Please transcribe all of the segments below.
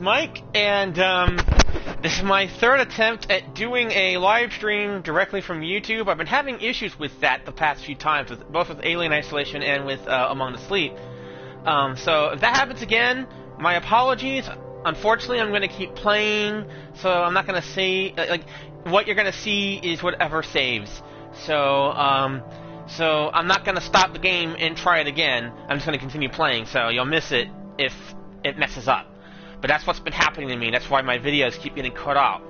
Mike, and this is my third attempt at doing a live stream directly from YouTube. I've been having issues with that the past few times, both with Alien Isolation and with Among the Sleep. So if that happens again, my apologies. Unfortunately, I'm going to keep playing, so I'm not going to say what you're going to see is whatever saves. So I'm not going to stop the game and try it again. I'm just going to continue playing, so you'll miss it if it messes up. But that's what's been happening to me. That's why my videos keep getting cut off.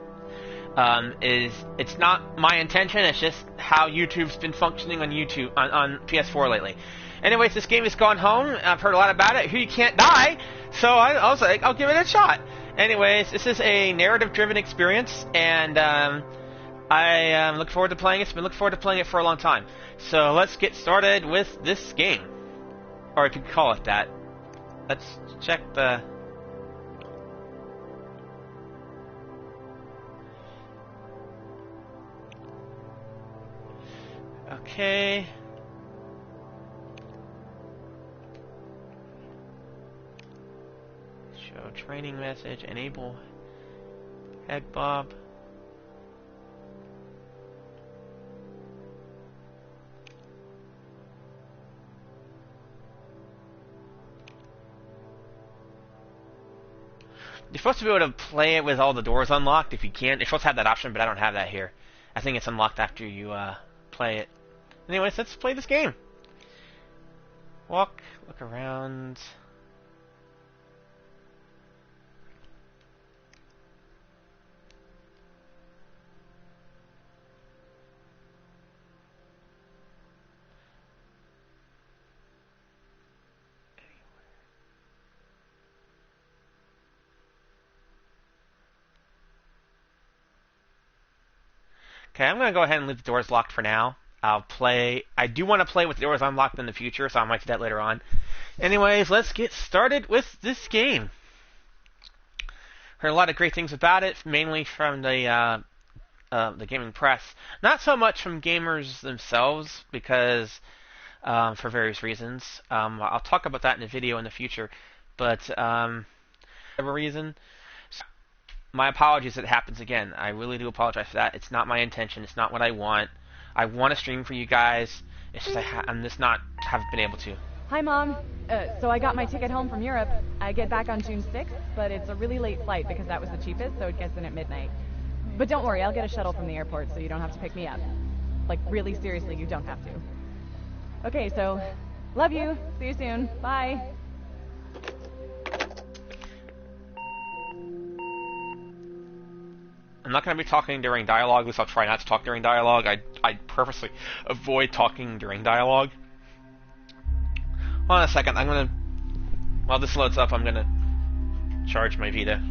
It's not my intention. It's just how YouTube's been functioning on YouTube on PS4 lately. Anyways, this game has gone home. I've heard a lot about it. Here you can't die. So I was like, I'll give it a shot. Anyways, this is a narrative-driven experience, and I look forward to playing it. I've been looking forward to playing it for a long time. So let's get started with this game, or if you could call it that. Let's check the. Okay. Show training message. Enable head bob. You're supposed to be able to play it with all the doors unlocked if you can. You're supposed to have that option, but I don't have that here. I think it's unlocked after you play it. Anyways, let's play this game. Walk, look around. Okay, I'm going to go ahead and leave the doors locked for now. I do want to play with the doors unlocked in the future, so I might do that later on. Anyways, let's get started with this game. Heard a lot of great things about it, mainly from the gaming press. Not so much from gamers themselves, because for various reasons. I'll talk about that in a video in the future, but for whatever reason. My apologies if it happens again. I really do apologize for that. It's not my intention. It's not what I want. I want to stream for you guys. It's just I'm just haven't been able to. Hi, Mom. So I got my ticket home from Europe. I get back on June 6th, but it's a really late flight because that was the cheapest, so it gets in at midnight. But don't worry, I'll get a shuttle from the airport so you don't have to pick me up. Like, really seriously, you don't have to. Okay, so, love you. See you soon. Bye. I'm not going to be talking during dialogue, at least I'll try not to talk during dialogue. I purposely avoid talking during dialogue. Hold on a second, while this loads up, I'm going to charge my Vita.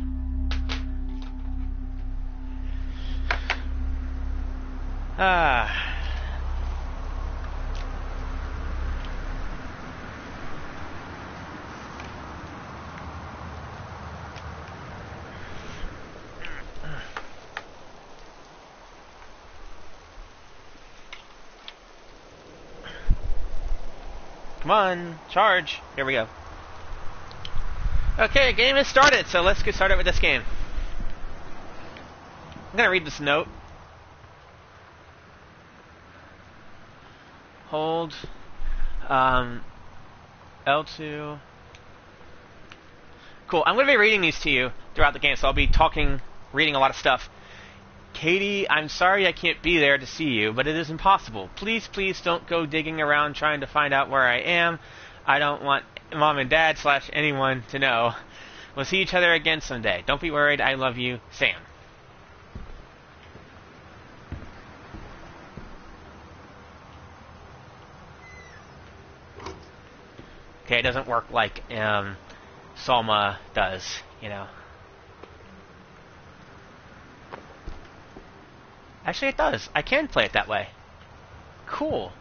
Come on, charge. Here we go. Okay, game is started, so let's get started with this game. I'm gonna read this note. Hold L2. Cool, I'm gonna be reading these to you throughout the game, so I'll be reading a lot of stuff. Katie, I'm sorry I can't be there to see you, but it is impossible. Please, please don't go digging around trying to find out where I am. I don't want Mom and Dad / anyone to know. We'll see each other again someday. Don't be worried. I love you, Sam. Okay, it doesn't work like Salma does, you know. Actually, it does. I can play it that way. Cool.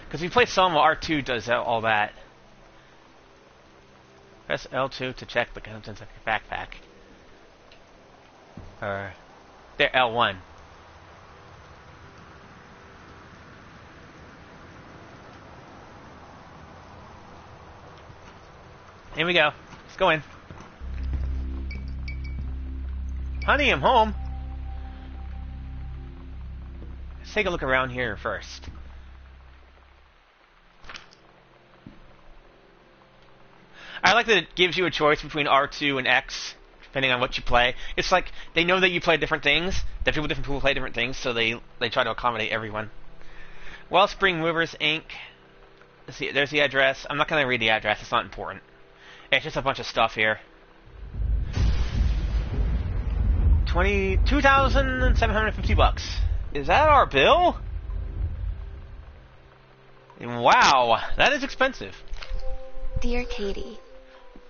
Because if you play Selma, R2 does all that. Press L2 to check the contents of your backpack. Or, there, L1. Here we go. Let's go in. Honey, I'm home. Let's take a look around here first. I like that it gives you a choice between R2 and X, depending on what you play. It's like they know that you play different things, that different people play different things, so they try to accommodate everyone. Wellspring Movers Inc. Let's see, there's the address. I'm not going to read the address, it's not important. It's just a bunch of stuff here. 2,750 bucks. Is that our bill? Wow, that is expensive. Dear Katie,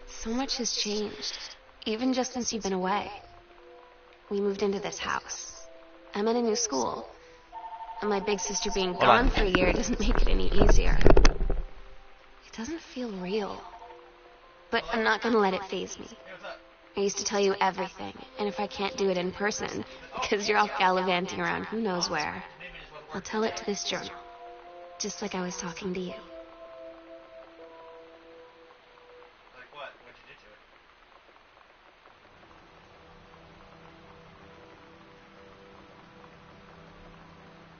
so much has changed, even just since you've been away. We moved into this house. I'm in a new school. And my big sister being gone for a year doesn't make it any easier. It doesn't feel real. But I'm not gonna let it faze me. I used to tell you everything, and if I can't do it in person, because you're off gallivanting around who knows where, I'll tell it to this journal, just like I was talking to you. Like what? What'd you do to it?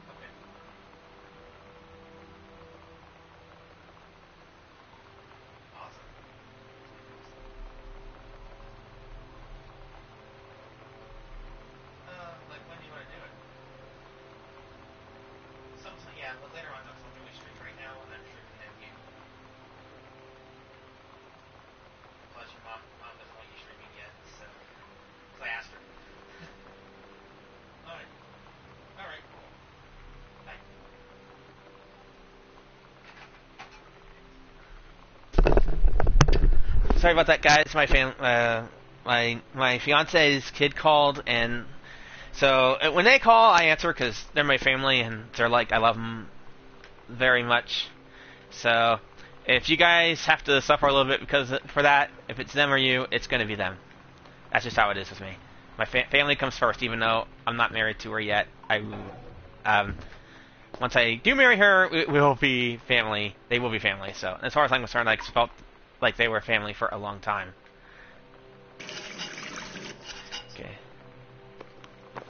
Okay. Awesome. Like when do you want to do it? Sometime, yeah, but later on, I'm doing a stream right now, and I'm streaming that game. Plus, your mom doesn't want you streaming yet, so I asked her. Alright. Alright, cool. Bye. Sorry about that, guys. My fiance's kid called, and so when they call, I answer because they're my family, and they're like, I love them very much. So if you guys have to suffer a little bit for that, if it's them or you, it's going to be them. That's just how it is with me. My family comes first, even though I'm not married to her yet. Once I do marry her, we will be family. They will be family. So as far as I'm concerned, I felt like they were family for a long time. Okay. I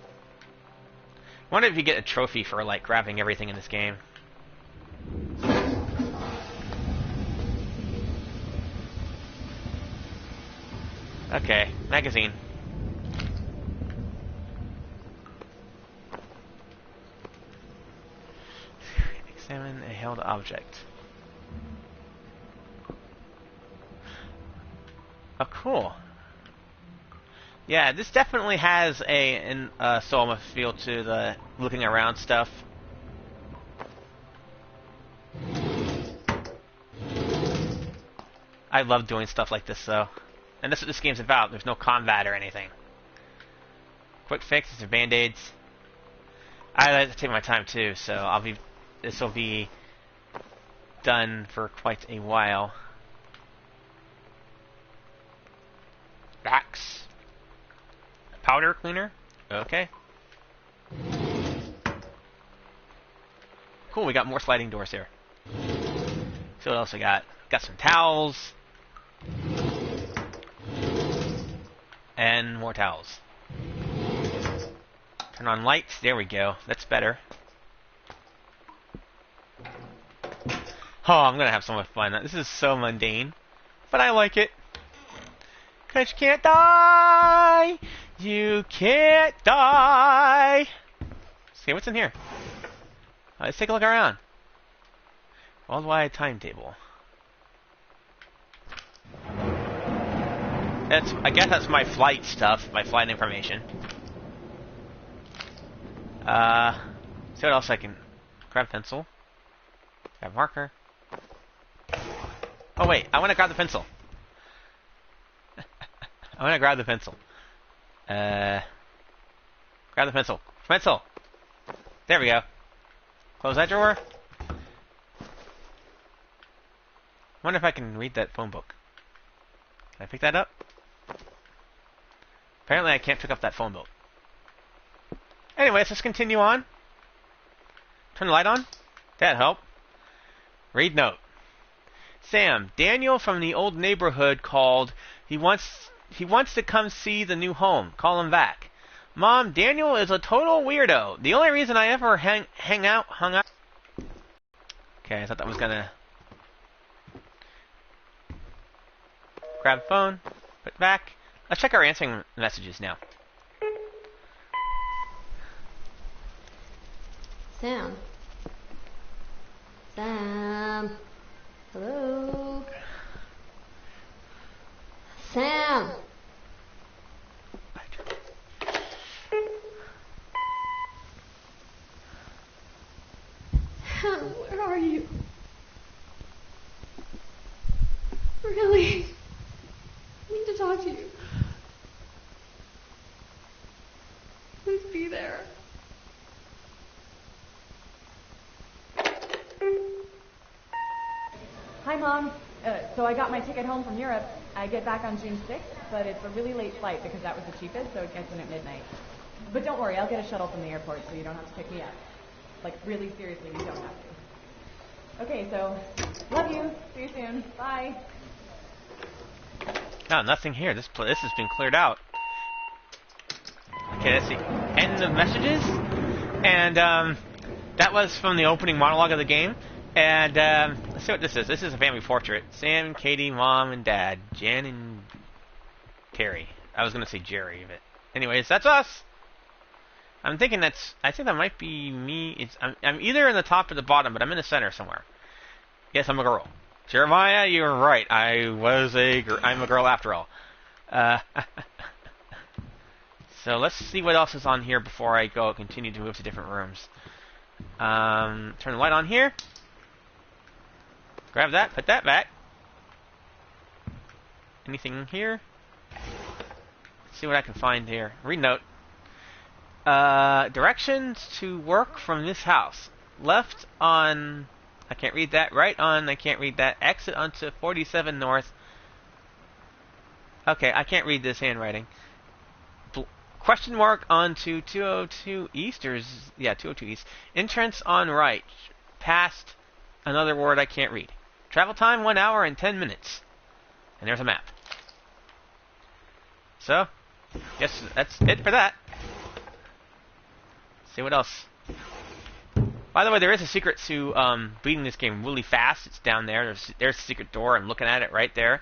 wonder if you get a trophy for like grabbing everything in this game. Okay, magazine. Examine a held object. Oh, cool. Yeah, this definitely has a Soma feel to the looking around stuff. I love doing stuff like this, though. And that's what this game's about. There's no combat or anything. Quick fixes or band-aids. I like to take my time, too, so this will be done for quite a while. Axe. Powder cleaner? Okay. Cool, we got more sliding doors here. So what else we got? Got some towels. And more towels. Turn on lights. There we go. That's better. Oh, I'm gonna have so much fun. This is so mundane. But I like it. 'Cause you can't die! You can't die! See what's in here. Let's take a look around. Worldwide timetable. I guess that's my flight stuff, my flight information. See what else I can... Grab pencil. Grab marker. Oh wait, I want to grab the pencil. I want to grab the pencil. Grab the pencil. Pencil! There we go. Close that drawer. Wonder if I can read that phone book. Can I pick that up? Apparently I can't pick up that phone book. Anyways, let's continue on. Turn the light on. That'd help. Read note. Sam, Daniel from the old neighborhood called. He wants to come see the new home. Call him back. Mom, Daniel is a total weirdo. The only reason I ever hung out. Okay, I thought that was gonna grab phone, put back. Let's check our answering messages now. Sam. Sam. Hello. Sam. Where are you? Really? I need to talk to you. Please be there. Hi, Mom. So I got my ticket home from Europe. I get back on June 6th, but it's a really late flight because that was the cheapest, so it gets in at midnight. But don't worry, I'll get a shuttle from the airport so you don't have to pick me up. Like, really seriously, you don't have to. Okay, so, love you. See you soon. Bye. Oh, nothing here. This has been cleared out. Okay, let's see. End of messages. And, that was from the opening monologue of the game. And, let's see what this is. This is a family portrait. Sam, Katie, Mom, and Dad. Jan and Terry. I was gonna say Jerry, but... Anyways, that's us! I think that might be me. I'm either in the top or the bottom, but I'm in the center somewhere. Yes, I'm a girl. Jeremiah, you're right. I'm a girl after all. So let's see what else is on here before I continue to move to different rooms. Turn the light on here. Grab that, put that back. Anything here? Let's see what I can find here. Read note. Directions to work from this house. Left on... I can't read that. Right on... I can't read that. Exit onto 47 North. Okay, I can't read this handwriting. Question mark onto 202 East, or... Yeah, 202 East. Entrance on right. Past another word I can't read. Travel time 1 hour and 10 minutes. And there's a map. So, guess that's it for that. See what else. By the way, there is a secret to beating this game really fast. It's down there. There's the secret door. I'm looking at it right there.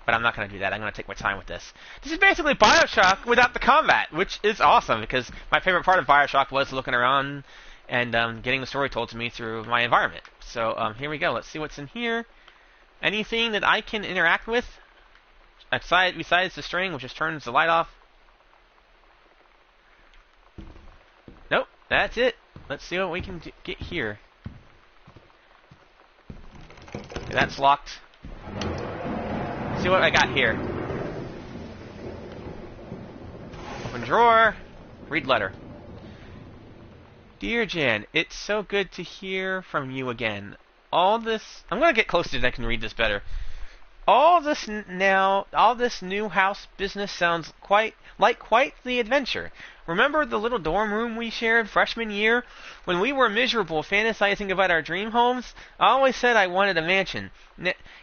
But I'm not going to do that. I'm going to take my time with this. This is basically Bioshock without the combat, which is awesome, because my favorite part of Bioshock was looking around and getting the story told to me through my environment. So here we go. Let's see what's in here. Anything that I can interact with besides the string, which just turns the light off? Nope, that's it. Let's see what we can get here. Okay, that's locked. Let's see what I got here. Open drawer. Read letter. Dear Jan, it's so good to hear from you again. I'm going to get closer so that I can read this better. All this new house business sounds quite the adventure. Remember the little dorm room we shared freshman year? When we were miserable fantasizing about our dream homes, I always said I wanted a mansion.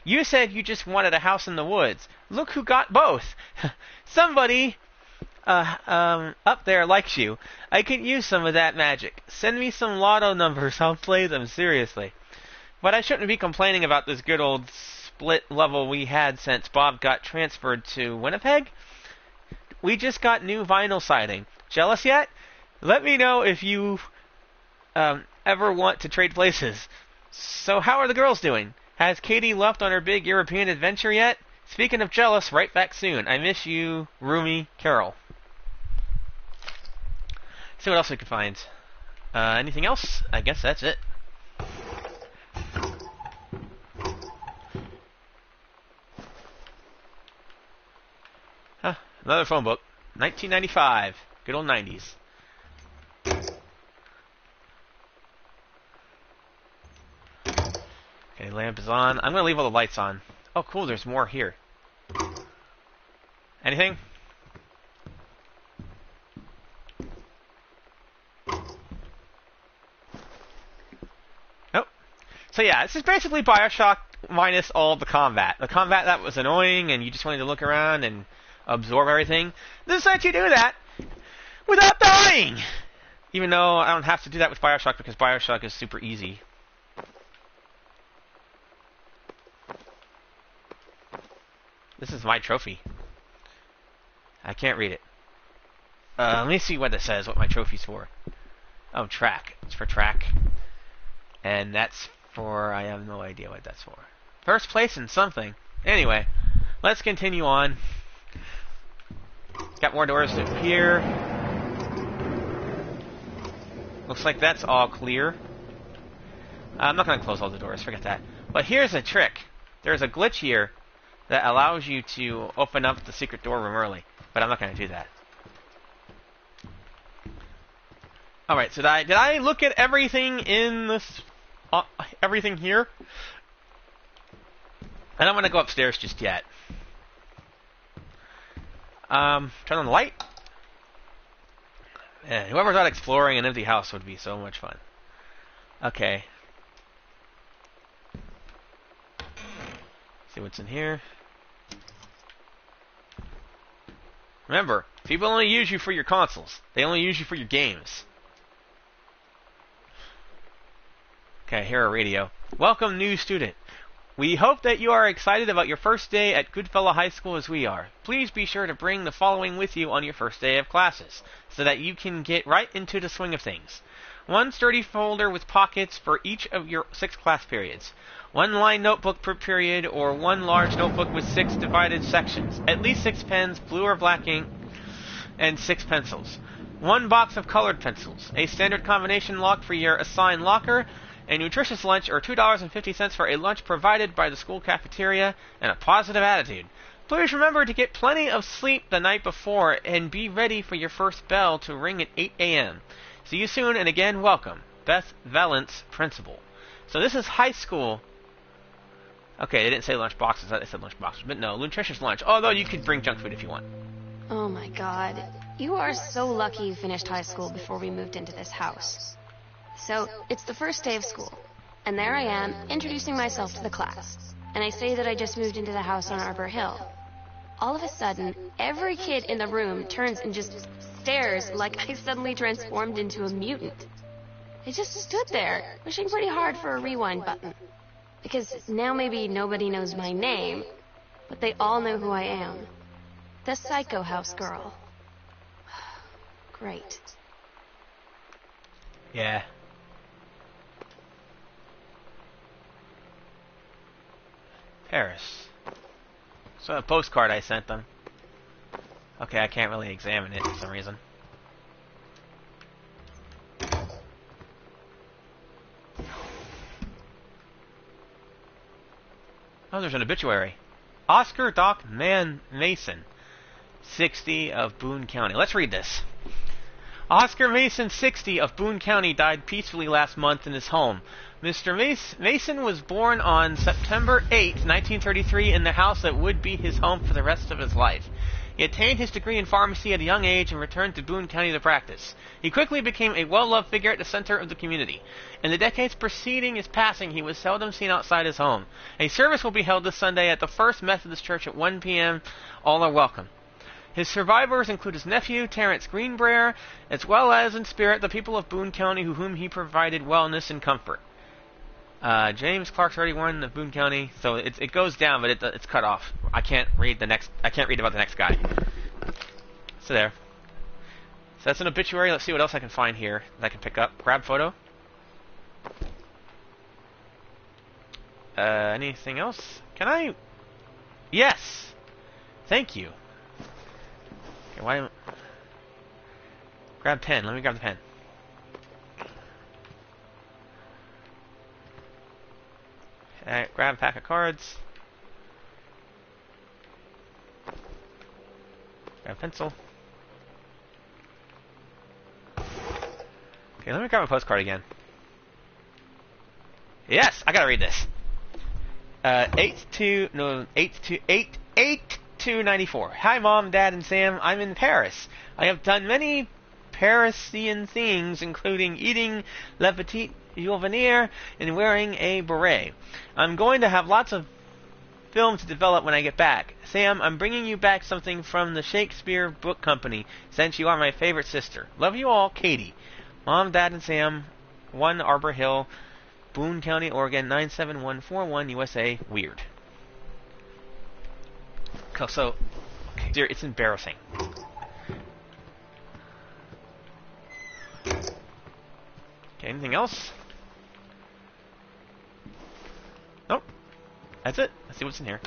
You said you just wanted a house in the woods. Look who got both. Somebody up there likes you. I could use some of that magic. Send me some lotto numbers. I'll play them seriously. But I shouldn't be complaining about this good old split level we had since Bob got transferred to Winnipeg. We just got new vinyl siding. Jealous yet? Let me know if you ever want to trade places. So how are the girls doing? Has Katie left on her big European adventure yet? Speaking of jealous, right back soon. I miss you, Roomy Carol. See what else we can find. Anything else? I guess that's it. Huh, another phone book. 1995. Good old 90s. Okay, lamp is on. I'm going to leave all the lights on. Oh, cool, there's more here. Anything? Nope. So yeah, this is basically Bioshock minus all the combat. The combat that was annoying and you just wanted to look around and absorb everything. This lets you do that without dying! Even though I don't have to do that with Bioshock because Bioshock is super easy. This is my trophy. I can't read it. Let me see what it says, what my trophy's for. Oh, track. It's for track. And that's for... I have no idea what that's for. First place in something. Anyway, let's continue on. Got more doors to here. Looks like that's all clear. I'm not going to close all the doors, forget that. But here's a trick. There's a glitch here that allows you to open up the secret door room early. But I'm not going to do that. Alright, so did I look at everything in this... everything here? I don't want to go upstairs just yet. Turn on the light. Man, whoever thought exploring an empty house would be so much fun. Okay. See what's in here. Remember, people only use you for your consoles. They only use you for your games. Okay, here a radio. Welcome, new student. We hope that you are excited about your first day at Goodfellow High School as we are. Please be sure to bring the following with you on your first day of classes, so that you can get right into the swing of things. One sturdy folder with pockets for each of your 6 class periods. One lined notebook per period, or one large notebook with 6 divided sections. At least 6 pens, blue or black ink, and 6 pencils. One box of colored pencils. A standard combination lock for your assigned locker. A nutritious lunch, or $2.50 for a lunch provided by the school cafeteria, and a positive attitude. Please remember to get plenty of sleep the night before, and be ready for your first bell to ring at 8 a.m. See you soon, and again, welcome. Beth Valance, Principal. So this is high school. Okay, they didn't say lunch boxes, they said lunch boxes, but no, nutritious lunch. Although you could bring junk food if you want. Oh my god. You are so lucky you finished high school before we moved into this house. So, it's the first day of school, and there I am, introducing myself to the class, and I say that I just moved into the house on Arbor Hill. All of a sudden, every kid in the room turns and just stares like I suddenly transformed into a mutant. I just stood there, wishing pretty hard for a rewind button. Because now maybe nobody knows my name, but they all know who I am. The Psycho House girl. Great. Yeah. Paris. So a postcard I sent them. Okay, I can't really examine it for some reason. Oh, there's an obituary. Oscar Doc Mason, 60 of Boone County. Let's read this. Oscar Mason, 60 of Boone County, died peacefully last month in his home. Mr. Mason was born on September 8, 1933, in the house that would be his home for the rest of his life. He attained his degree in pharmacy at a young age and returned to Boone County to practice. He quickly became a well-loved figure at the center of the community. In the decades preceding his passing, he was seldom seen outside his home. A service will be held this Sunday at the First Methodist Church at 1 p.m. All are welcome. His survivors include his nephew, Terrence Greenbrier, as well as, in spirit, the people of Boone County whom he provided wellness and comfort. James Clark, 31 of Boone County. So it goes down, but it's cut off. I can't read about the next guy. So there. So that's an obituary. Let's see what else I can find here that I can pick up. Grab photo. Anything else? Can I? Yes. Thank you. Okay, why? Grab pen. Let me grab the pen. Grab a pack of cards. Grab a pencil. Okay, let me grab a postcard again. Yes, I gotta read this. 8294. Hi, Mom, Dad, and Sam. I'm in Paris. I have done many Parisian things, including eating Le Petit Souvenir and wearing a beret. I'm going to have lots of film to develop when I get back. Sam, I'm bringing you back something from the Shakespeare Book Company, since you are my favorite sister. Love you all, Katie. Mom, Dad, and Sam, 1 Arbor Hill, Boone County, Oregon, 97141, USA. Weird. So, okay, it's embarrassing. Okay, anything else? Nope. That's it. Let's see what's in here.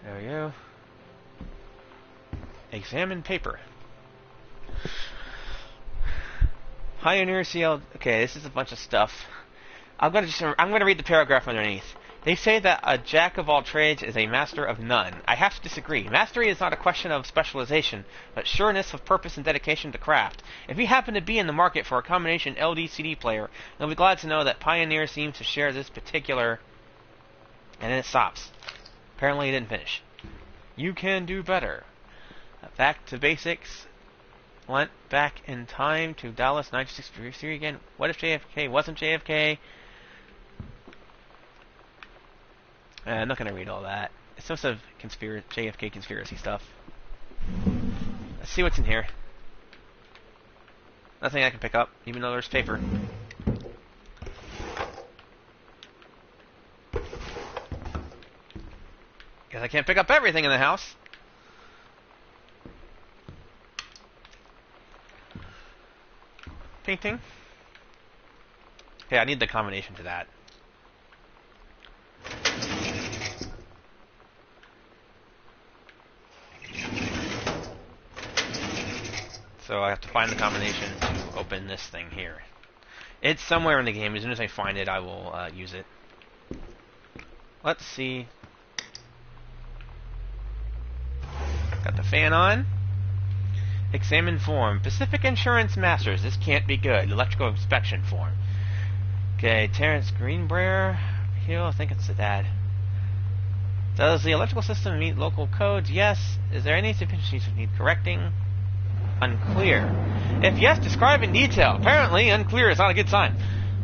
There we go. Examine paper. Pioneer CL. Okay, this is a bunch of stuff. I'm gonna read the paragraph underneath. They say that a jack of all trades is a master of none. I have to disagree. Mastery is not a question of specialization, but sureness of purpose and dedication to craft. If you happen to be in the market for a combination LD-CD player, you'll be glad to know that Pioneer seems to share this particular... And then it stops. Apparently it didn't finish. You can do better. Back to basics. Went back in time to Dallas 1963 again. What if JFK wasn't JFK? I'm not going to read all that. It's some sort of JFK conspiracy stuff. Let's see what's in here. Nothing I can pick up, even though there's paper. Guess I can't pick up everything in the house. Painting. Okay, I need the combination to that. So I have to find the combination to open this thing here. It's somewhere in the game. As soon as I find it, I will use it. Let's see. Got the fan on. Examine form. Pacific Insurance Masters. This can't be good. Electrical inspection form. Okay, Terrence Greenbrier. Hill, I think it's the dad. Does the electrical system meet local codes? Yes. Is there any deficiencies that need correcting? Unclear. If yes, describe in detail. Apparently, unclear is not a good sign.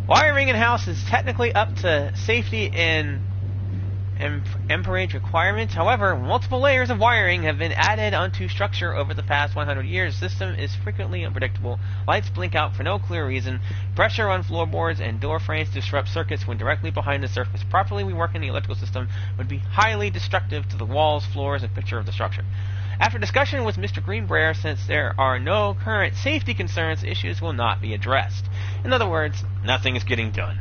Wiring in-house is technically up to safety and amperage requirements. However, multiple layers of wiring have been added onto structure over the past 100 years. The system is frequently unpredictable. Lights blink out for no clear reason. Pressure on floorboards and door frames disrupt circuits when directly behind the surface. Properly reworking the electrical system would be highly destructive to the walls, floors, and picture of the structure. After discussion with Mr. Greenbrier, since there are no current safety concerns, issues will not be addressed. In other words, nothing is getting done.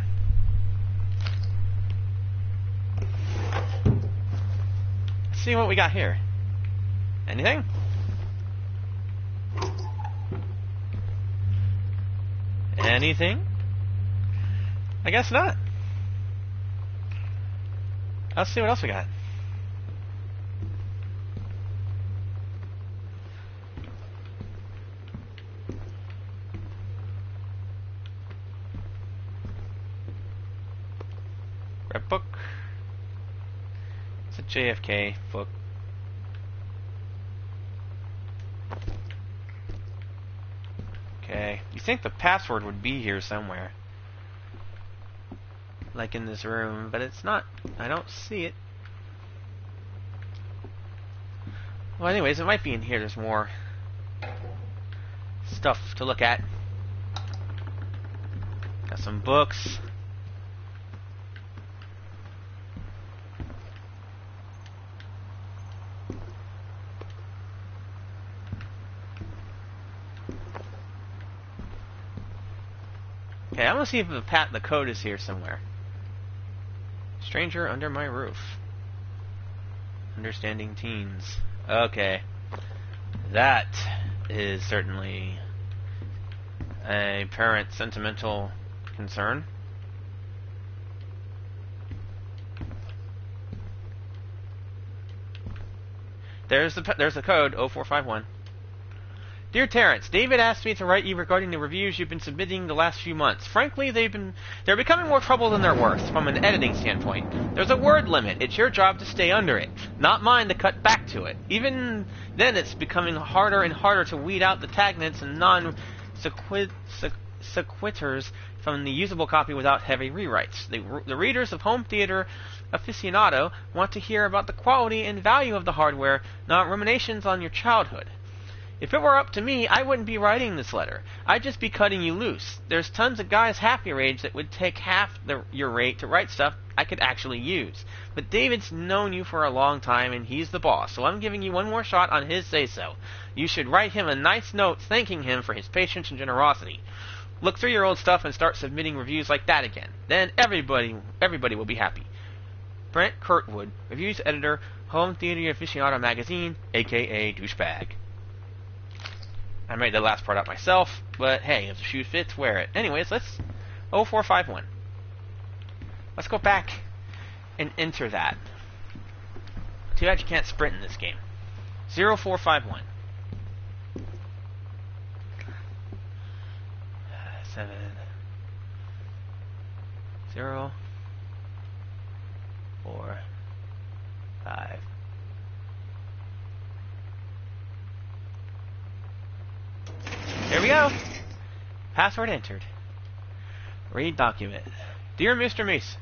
Let's see what we got here. Anything? Anything? I guess not. Let's see what else we got. Red book. It's a JFK book. Okay. You think the password would be here somewhere. Like in this room, but it's not. I don't see it. Well, anyways, it might be in here. There's more stuff to look at. Got some books. Okay, I'm gonna see if the code is here somewhere. Stranger under my roof. Understanding teens. Okay. That is certainly a parent sentimental concern. There's the code 0451. Dear Terrence, David asked me to write you regarding the reviews you've been submitting the last few months. Frankly, they're becoming more trouble than they're worth from an editing standpoint. There's a word limit. It's your job to stay under it, not mine to cut back to it. Even then, it's becoming harder and harder to weed out the tagnants and sequiturs from the usable copy without heavy rewrites. The readers of Home Theater Aficionado want to hear about the quality and value of the hardware, not ruminations on your childhood. If it were up to me, I wouldn't be writing this letter. I'd just be cutting you loose. There's tons of guys half your age that would take half your rate to write stuff I could actually use. But David's known you for a long time, and he's the boss, so I'm giving you one more shot on his say-so. You should write him a nice note thanking him for his patience and generosity. Look through your old stuff and start submitting reviews like that again. Then everybody will be happy. Brent Kurtwood, Reviews Editor, Home Theater Aficionado Magazine, a.k.a. Douchebag. I made the last part up myself, but hey, if the shoe fits, wear it. Anyways, let's... 0451. Let's go back and enter that. Too bad you can't sprint in this game. 0451. 7 0 4 5. There we go. Password entered. Read document. Dear Mr. Mason,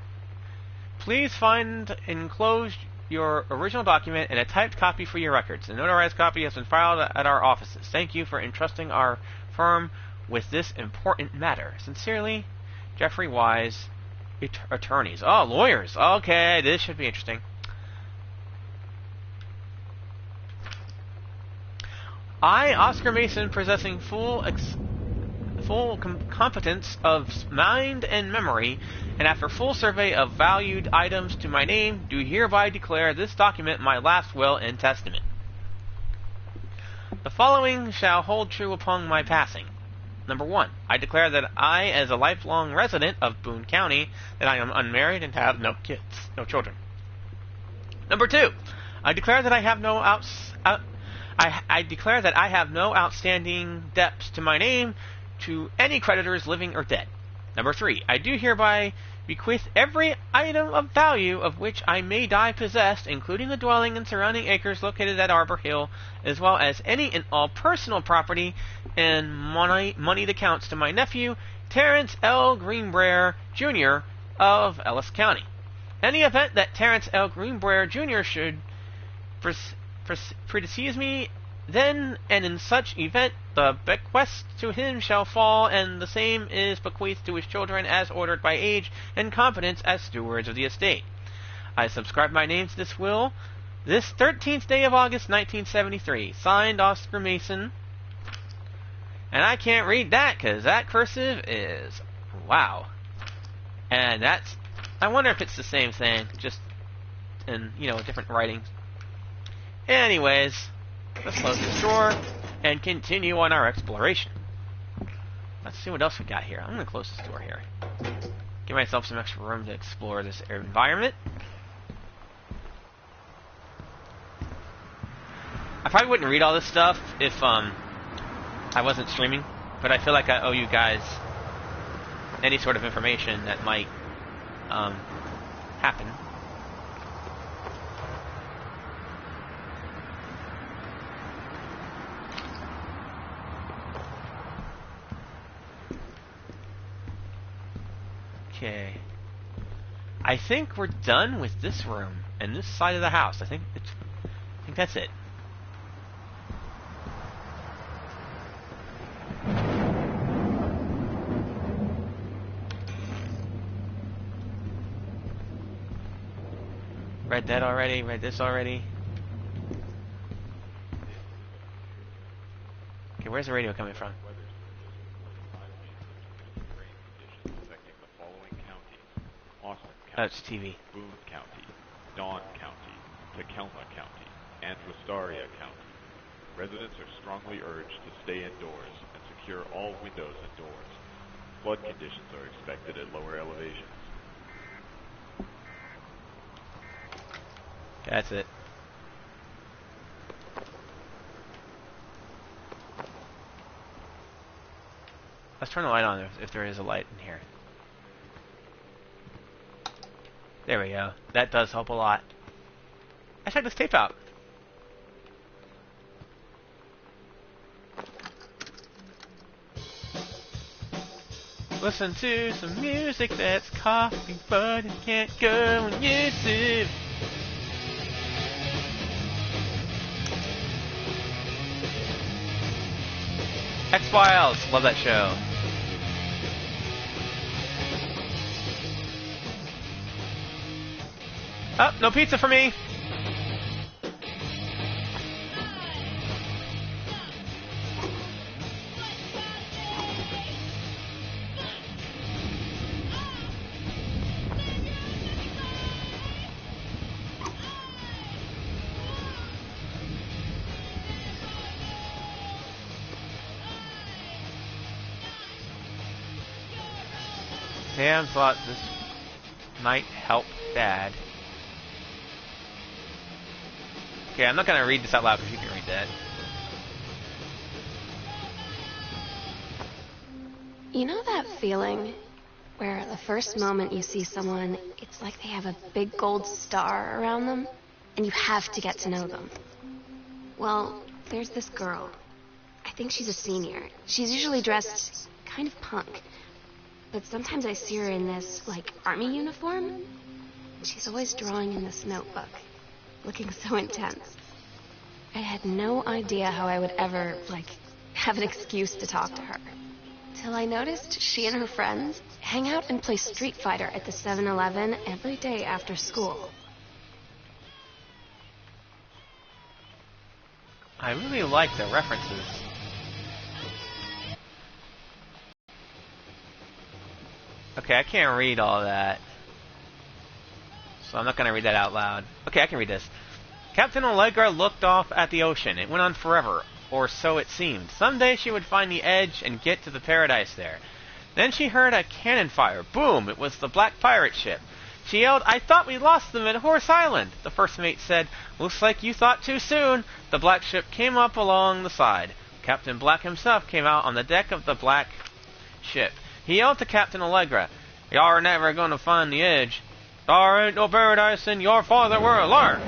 please find enclosed your original document and a typed copy for your records. A notarized copy has been filed at our offices. Thank you for entrusting our firm with this important matter. Sincerely, Jeffrey Wise, attorneys. Oh, lawyers. Okay, this should be interesting. I, Oscar Mason, possessing full competence of mind and memory, and after full survey of valued items to my name, do hereby declare this document my last will and testament. The following shall hold true upon my passing. Number 1, I declare that I, as a lifelong resident of Boone County, that I am unmarried and have no children. Number 2, I declare that I have no I declare that I have no outstanding debts to my name to any creditors living or dead. Number 3, I do hereby bequeath every item of value of which I may die possessed, including the dwelling and surrounding acres located at Arbor Hill, as well as any and all personal property and money that counts to my nephew, Terrence L. Greenbrier, Jr. of Ellis County. Any event that Terrence L. Greenbrier, Jr. should predecease me, then and in such event the bequest to him shall fall, and the same is bequeathed to his children as ordered by age and competence as stewards of the estate. I subscribe my name to this will this 13th day of August 1973. Signed, Oscar Mason. And I can't read that because that cursive is wow. And that's, I wonder if it's the same thing, just in, different writings. Anyways, let's close this drawer and continue on our exploration. Let's see what else we got here. I'm going to close this door here. Give myself some extra room to explore this environment. I probably wouldn't read all this stuff if I wasn't streaming, but I feel like I owe you guys any sort of information that might happen. Okay. I think we're done with this room and this side of the house. I think that's it. Read that already, read this already. Okay, where's the radio coming from? Oh, it's TV. Boone County, Dawn County, Tacoma County, and Wistaria County. Residents are strongly urged to stay indoors and secure all windows and doors. Flood conditions are expected at lower elevations. That's it. Let's turn the light on if there is a light in here. There we go. That does help a lot. I checked this tape out. Listen to some music that's coffee, but it can't go on YouTube. X-Files, love that show. Oh, no pizza for me. Sam thought this might help Dad. Okay, I'm not gonna read this out loud because you can read that. You know that feeling where the first moment you see someone, it's like they have a big gold star around them, and you have to get to know them? Well, there's this girl. I think she's a senior. She's usually dressed kind of punk. But sometimes I see her in this, like, army uniform. She's always drawing in this notebook, looking so intense. I had no idea how I would ever, like, have an excuse to talk to her. Till I noticed she and her friends hang out and play Street Fighter at the 7-Eleven every day after school. I really like the references. Okay, I can't read all that. So I'm not going to read that out loud. Okay, I can read this. Captain Allegra looked off at the ocean. It went on forever, or so it seemed. Someday she would find the edge and get to the paradise there. Then she heard a cannon fire. Boom! It was the black pirate ship. She yelled, "I thought we lost them at Horse Island." The first mate said, "Looks like you thought too soon." The black ship came up along the side. Captain Black himself came out on the deck of the black ship. He yelled to Captain Allegra, "You're never gonna find the edge. There ain't no paradise in your father were a liar."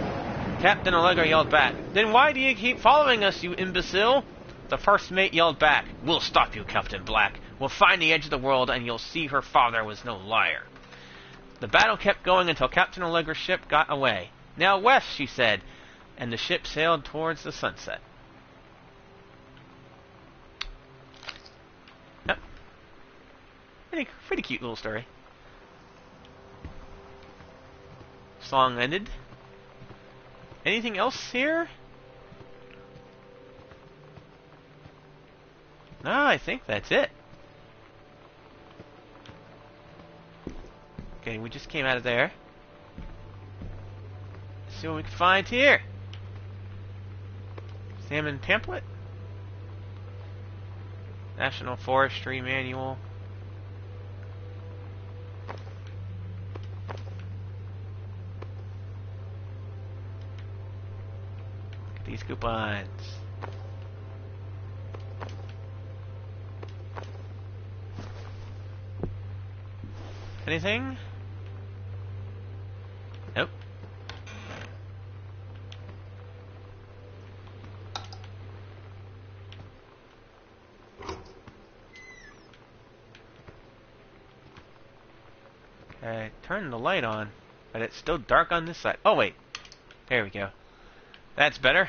Captain Allegra yelled back, "Then why do you keep following us, you imbecile?" The first mate yelled back, "We'll stop you, Captain Black. We'll find the edge of the world, and you'll see her father was no liar." The battle kept going until Captain Allegra's ship got away. "Now west," she said, and the ship sailed towards the sunset. Yep. Pretty cute little story. Song ended. Anything else here? No, I think that's it. Okay, we just came out of there. Let's see what we can find here. Salmon pamphlet. National Forestry Manual. These coupons. Anything? Nope. Okay, turn the light on, but it's still dark on this side. Oh wait, there we go. That's better.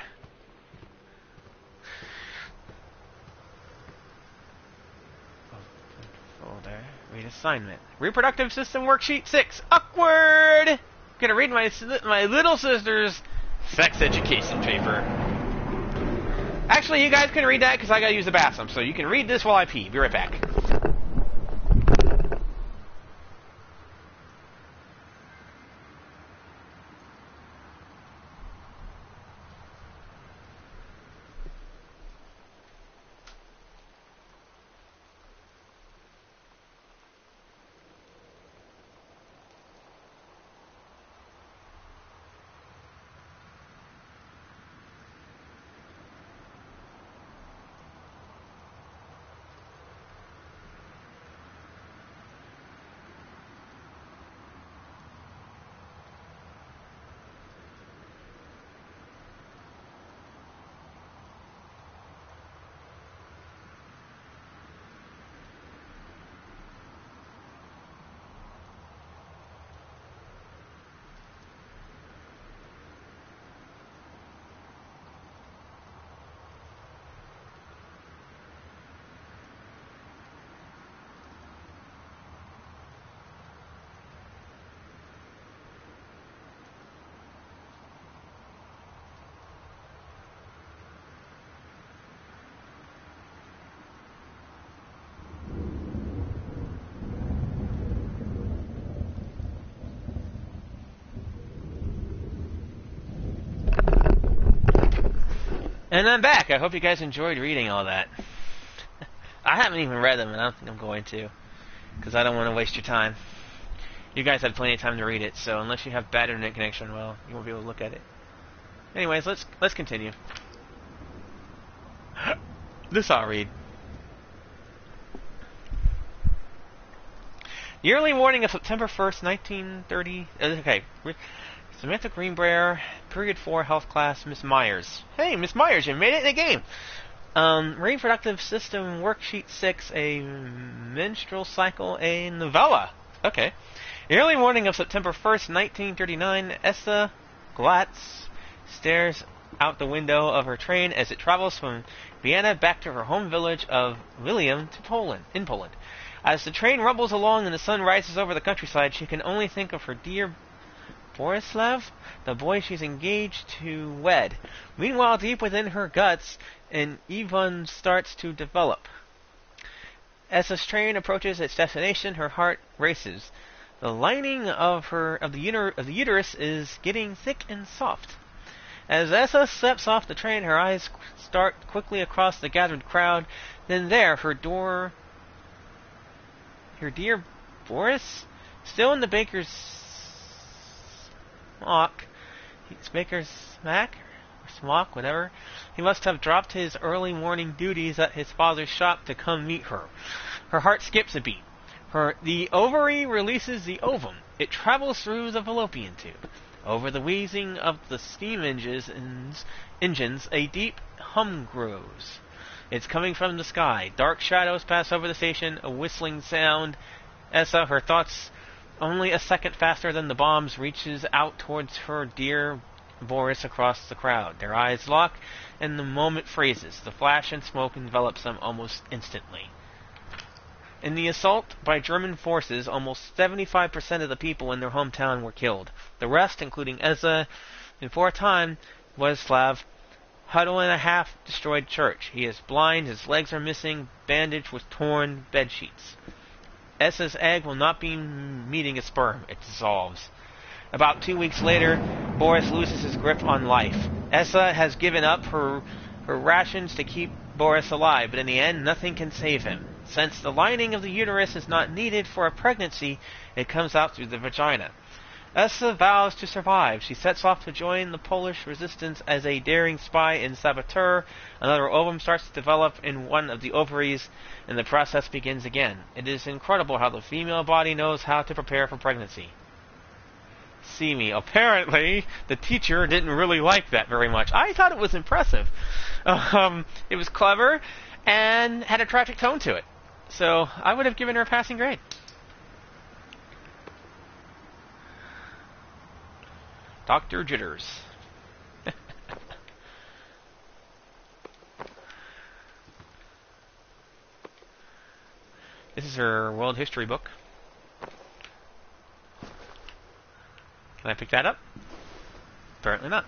Folder. Read assignment. Reproductive System Worksheet 6. Awkward! I'm gonna read my little sister's sex education paper. Actually, you guys can read that because I gotta use the bathroom. So you can read this while I pee. Be right back. And I'm back. I hope you guys enjoyed reading all that. I haven't even read them, and I don't think I'm going to, because I don't want to waste your time. You guys had plenty of time to read it, so unless you have bad internet connection, well, you won't be able to look at it. Anyways, let's continue. This I'll read. The early morning of September 1st, 1930... Okay. Samantha Greenbrier, Period 4 Health Class, Miss Myers. Hey, Miss Myers, you made it in the game! Reproductive System Worksheet 6, a menstrual cycle, a novella. Okay. The early morning of September 1st, 1939, Essa Glatz stares out the window of her train as it travels from Vienna back to her home village of William to Poland, in Poland. As the train rumbles along and the sun rises over the countryside, she can only think of her dear Borislav, the boy she's engaged to wed. Meanwhile, deep within her guts, an Ivan starts to develop. As the train approaches its destination, her heart races. The lining of the uterus is getting thick and soft. As Essa steps off the train, her eyes start quickly across the gathered crowd. Then there, her dear Boris, still in the baker's smock. Baker's smack? Or smock, whatever. He must have dropped his early morning duties at his father's shop to come meet her. Her heart skips a beat. The ovary releases the ovum. It travels through the fallopian tube. Over the wheezing of the steam engines, a deep hum grows. It's coming from the sky. Dark shadows pass over the station, a whistling sound. Essa, her thoughts only a second faster than the bombs, reaches out towards her dear Boris across the crowd. Their eyes lock, and the moment freezes. The flash and smoke envelops them almost instantly. In the assault by German forces, almost 75% of the people in their hometown were killed. The rest, including Essa, and for a time, Boleslav, huddle in a half-destroyed church. He is blind, his legs are missing, bandaged with torn bedsheets. Essa's egg will not be meeting a sperm. It dissolves. About 2 weeks later, Boris loses his grip on life. Essa has given up her rations to keep Boris alive, but in the end, nothing can save him. Since the lining of the uterus is not needed for a pregnancy, it comes out through the vagina. Essa vows to survive. She sets off to join the Polish resistance as a daring spy and saboteur. Another ovum starts to develop in one of the ovaries, and the process begins again. It is incredible how the female body knows how to prepare for pregnancy. See me. Apparently, the teacher didn't really like that very much. I thought it was impressive. It was clever and had a tragic tone to it. So, I would have given her a passing grade. Dr. Jitters. This is her world history book. Can I pick that up? Apparently not.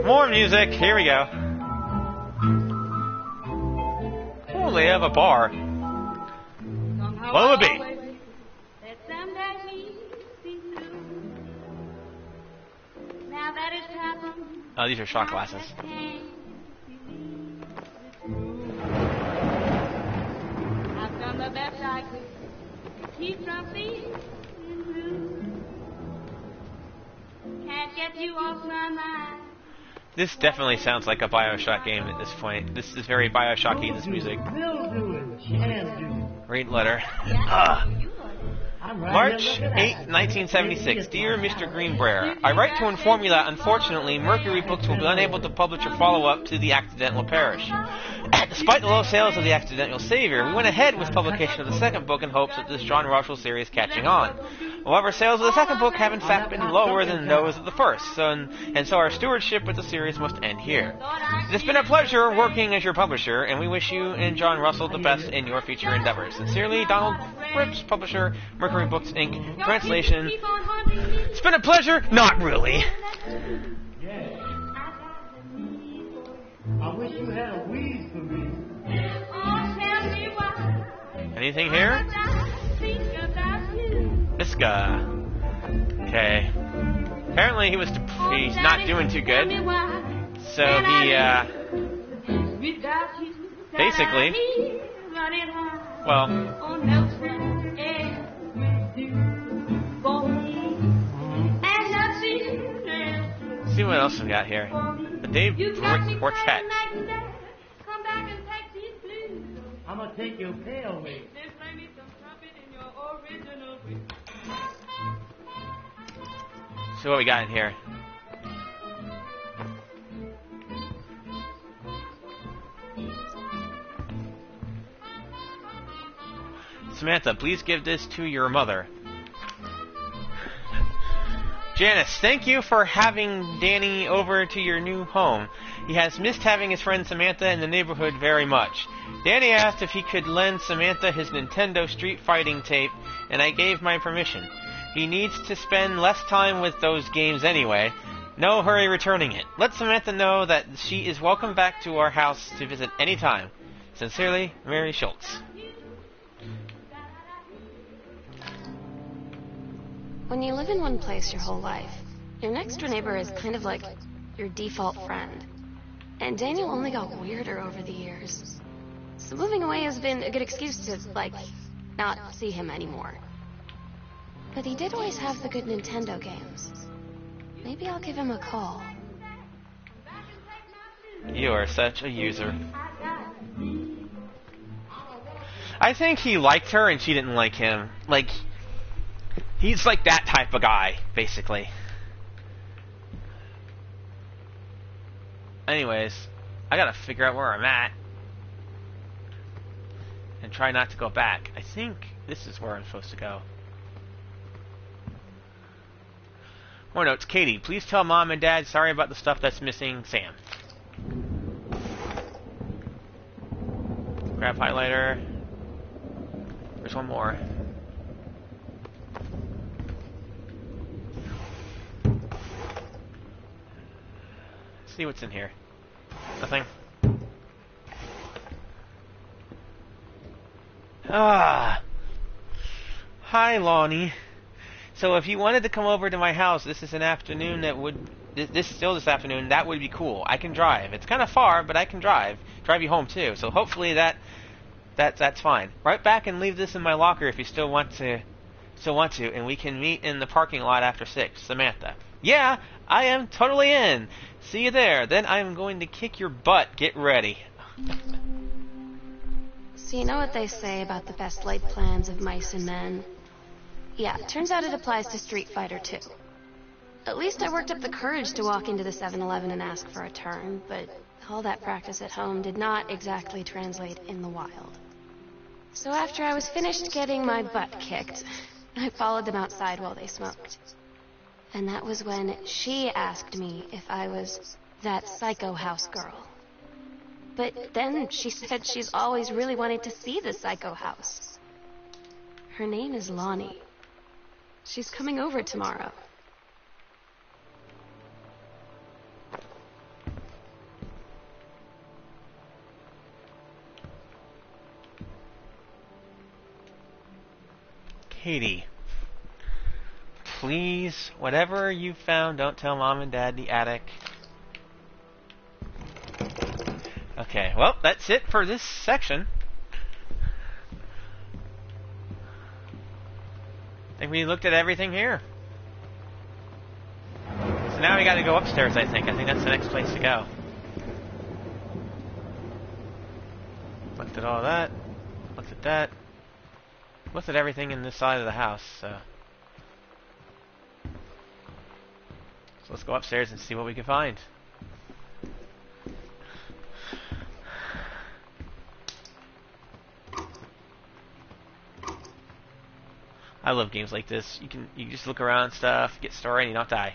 More music. Here we go. Oh, they have a bar. What would it be? Oh, these are shot glasses. I've done the best I could to keep from feeling blue. Can't get you off my mind. This definitely sounds like a Bioshock game at this point. This is very Bioshocky, this music. Great letter. March 8, 1976. Dear Mr. Greenbrier, I write to inform you that, unfortunately, Mercury Books will be unable to publish a follow-up to The Accidental Parish. Despite the low sales of The Accidental Savior, we went ahead with publication of the second book in hopes that this John Russell series is catching on. However, sales of the second book have in fact been lower than those of the first, so our stewardship with the series must end here. It has been a pleasure working as your publisher, and we wish you and John Russell the best in your future endeavors. Sincerely, Donald Cripps, publisher, Mercury Books, Inc. Translation. It's been a pleasure? Not really. I wish you had a wheeze for me. Anything here? Miska. Okay. Apparently he's not doing too good. So he, basically, well, see what else we got here. The Dave Quartet. I'm gonna take your pay away. See what we got in here. Samantha, please give this to your mother. Janice, thank you for having Danny over to your new home. He has missed having his friend Samantha in the neighborhood very much. Danny asked if he could lend Samantha his Nintendo Street Fighting tape, and I gave my permission. He needs to spend less time with those games anyway. No hurry returning it. Let Samantha know that she is welcome back to our house to visit anytime. Sincerely, Mary Schultz. When you live in one place your whole life, your next door neighbor is kind of like your default friend. And Daniel only got weirder over the years. So moving away has been a good excuse to, like, not see him anymore. But he did always have the good Nintendo games. Maybe I'll give him a call. You are such a user. I think he liked her and she didn't like him. Like, he's like that type of guy, basically. Anyways, I gotta figure out where I'm at. And try not to go back. I think this is where I'm supposed to go. More notes. Katie, please tell Mom and Dad sorry about the stuff that's missing. Sam. Grab highlighter. There's one more. See what's in here. Nothing. Ah. Hi, Lonnie. So if you wanted to come over to my house, this is an afternoon that would... This afternoon, that would be cool. I can drive. It's kind of far, but I can drive. Drive you home, too. So hopefully that's fine. Right back and leave this in my locker if you still want to, and we can meet in the parking lot after 6. Samantha. Yeah, I am totally in. See you there. Then I am going to kick your butt. Get ready. So you know what they say about the best laid plans of mice and men? Yeah, turns out it applies to Street Fighter too. At least I worked up the courage to walk into the 7-Eleven and ask for a turn, but all that practice at home did not exactly translate in the wild. So after I was finished getting my butt kicked, I followed them outside while they smoked. And that was when she asked me if I was that psycho house girl. But then she said she's always really wanted to see the psycho house. Her name is Lonnie. She's coming over tomorrow. Katie, please, whatever you found, don't tell Mom and Dad in the attic. Okay, well, that's it for this section. I think we looked at everything here. So now we gotta go upstairs, I think. I think that's the next place to go. Looked at all that. Looked at that. Looked at everything in this side of the house, so let's go upstairs and see what we can find. I love games like this. You just look around and stuff, get story, and you don't die.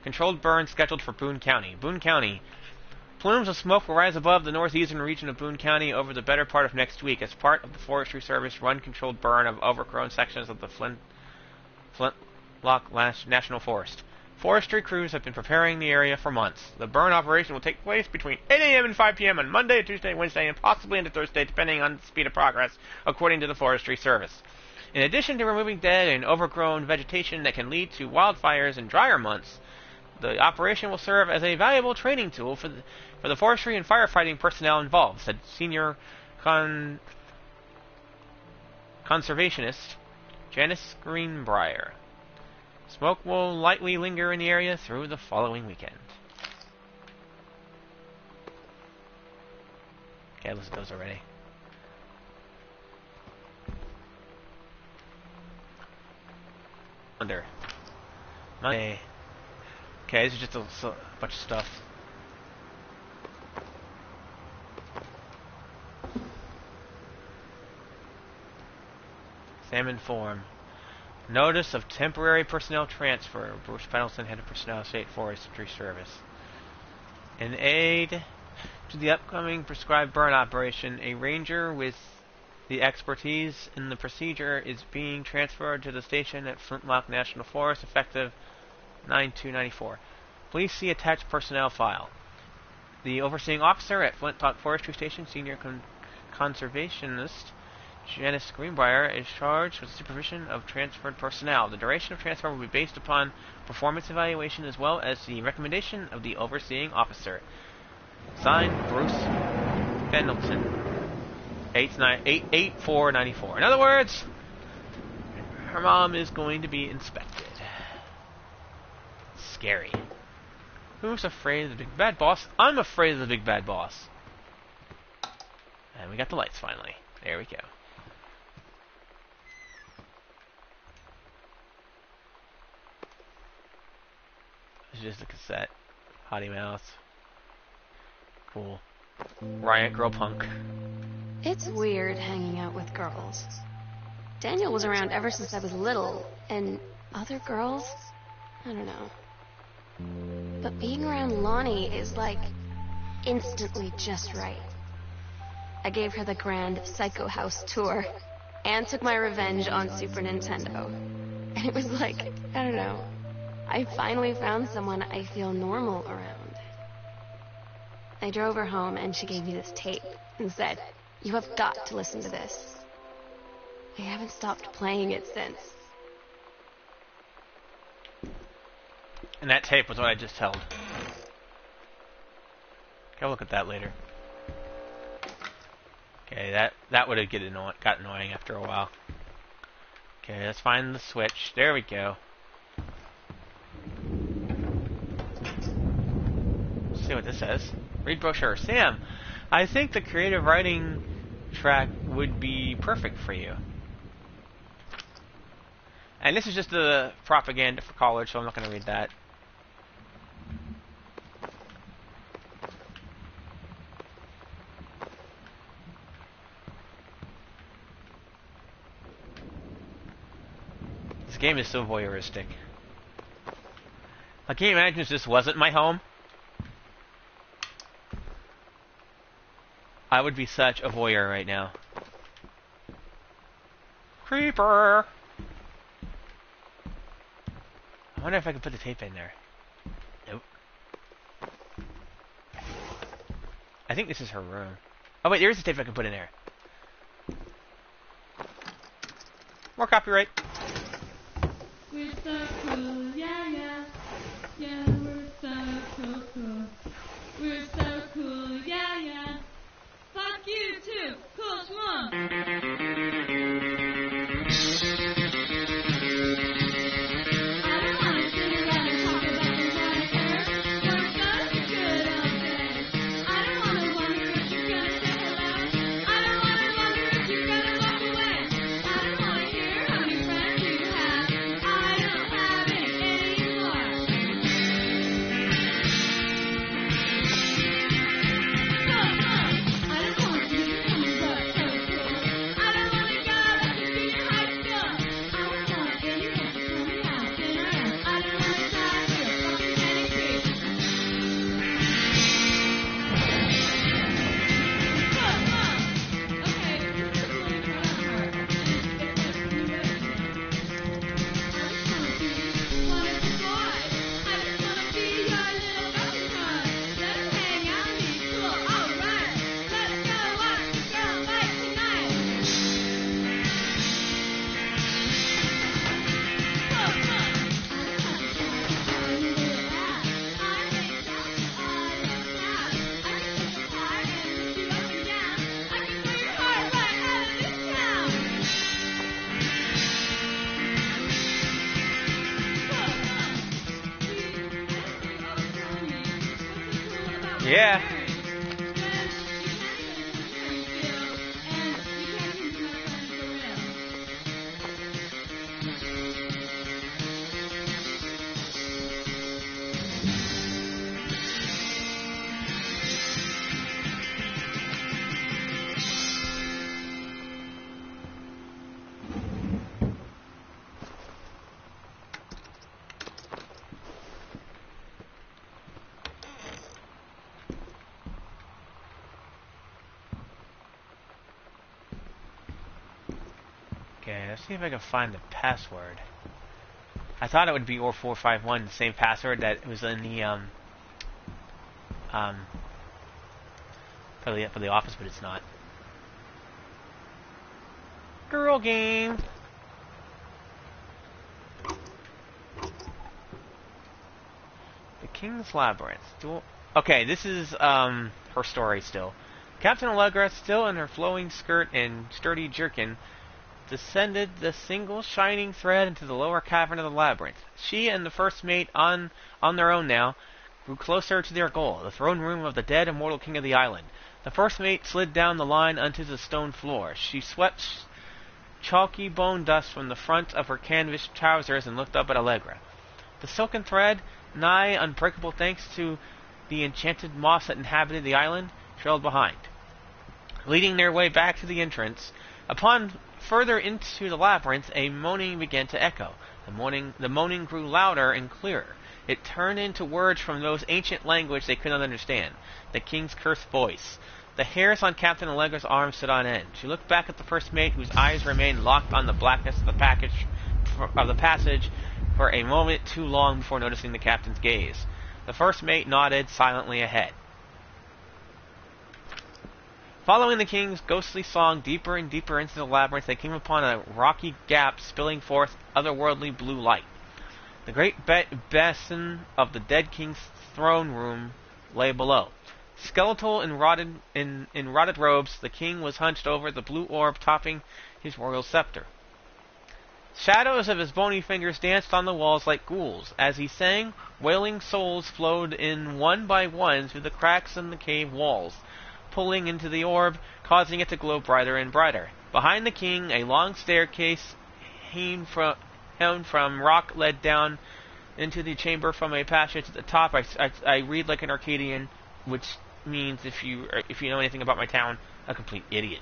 Controlled burn scheduled for Boone County. Boone County. Plumes of smoke will rise above the northeastern region of Boone County over the better part of next week as part of the Forestry Service run controlled burn of overgrown sections of the Flintlock National Forest. Forestry crews have been preparing the area for months. The burn operation will take place between 8 a.m. and 5 p.m. on Monday, Tuesday, Wednesday, and possibly into Thursday, depending on the speed of progress, according to the Forestry Service. In addition to removing dead and overgrown vegetation that can lead to wildfires in drier months, the operation will serve as a valuable training tool for the forestry and firefighting personnel involved, said senior conservationist Janice Greenbrier. Smoke will likely linger in the area through the following weekend. Okay, I listened to those already. Under Monday. Okay, this is just a bunch of stuff. Salmon Form. Notice of temporary personnel transfer. Bruce Pendleton, head of personnel, State Forestry Service. In aid to the upcoming prescribed burn operation, a ranger with the expertise in the procedure is being transferred to the station at Flintlock National Forest effective 9/2/94. Please see attached personnel file. The overseeing officer at Flintlock Forestry Station, senior conservationist Janice Greenbrier, is charged with supervision of transferred personnel. The duration of transfer will be based upon performance evaluation as well as the recommendation of the overseeing officer. Signed, Bruce Pendleton. 8/4/94. In other words, her mom is going to be inspected. Scary. Who's afraid of the big bad boss? I'm afraid of the big bad boss. And we got the lights finally. There we go. It's just a cassette. Potty Mouth. Cool. Riot Girl Punk. It's weird hanging out with girls. Daniel was around ever since I was little, and other girls? I don't know. But being around Lonnie is like instantly just right. I gave her the grand Psycho House tour and took my revenge on Super Nintendo. And it was like, I don't know, I finally found someone I feel normal around. I drove her home and she gave me this tape and said, "You have got to listen to this." I haven't stopped playing it since. And that tape was what I just held. Go look at that later. Okay, that would have got annoying after a while. Okay, let's find the switch. There we go. Let's see what this says. Read brochure. Sam, I think the creative writing track would be perfect for you. And this is just the propaganda for college, so I'm not going to read that. This game is so voyeuristic. I can't imagine if this wasn't my home. I would be such a voyeur right now. Creeper! I wonder if I can put the tape in there. Nope. I think this is her room. Oh wait, there is a tape I can put in there. More copyright. We're so cool, yeah, yeah. Yeah, we're so cool, cool. We're so cool, yeah, yeah. Fuck you too, cool schmuck. Yeah. Okay, let's see if I can find the password. I thought it would be OR451, the same password that was in the for the office, but it's not. Girl game. The King's Labyrinth. Okay, this is her story still. Captain Allegra, still in her flowing skirt and sturdy jerkin, descended the single shining thread into the lower cavern of the labyrinth. She and the first mate, on their own now, grew closer to their goal, the throne room of the dead immortal king of the island. The first mate slid down the line onto the stone floor. She swept chalky bone dust from the front of her canvas trousers and looked up at Allegra. The silken thread, nigh unbreakable thanks to the enchanted moss that inhabited the island, trailed behind. Leading their way back to the entrance, upon further into the labyrinth, a moaning began to echo. The moaning grew louder and clearer. It turned into words from those ancient language they could not understand. The king's cursed voice. The hairs on Captain Allegra's arms stood on end. She looked back at the first mate, whose eyes remained locked on the blackness of the passage for a moment too long before noticing the captain's gaze. The first mate nodded silently ahead. Following the king's ghostly song deeper and deeper into the labyrinth, they came upon a rocky gap spilling forth otherworldly blue light. The great basin of the dead king's throne room lay below. Skeletal in rotted robes, the king was hunched over the blue orb topping his royal scepter. Shadows of his bony fingers danced on the walls like ghouls. As he sang, wailing souls flowed in one by one through the cracks in the cave walls, pulling into the orb, causing it to glow brighter and brighter. Behind the king, a long staircase hewn from rock led down into the chamber from a passage at the top. I read like an Arcadian, which means, if you know anything about my town, a complete idiot.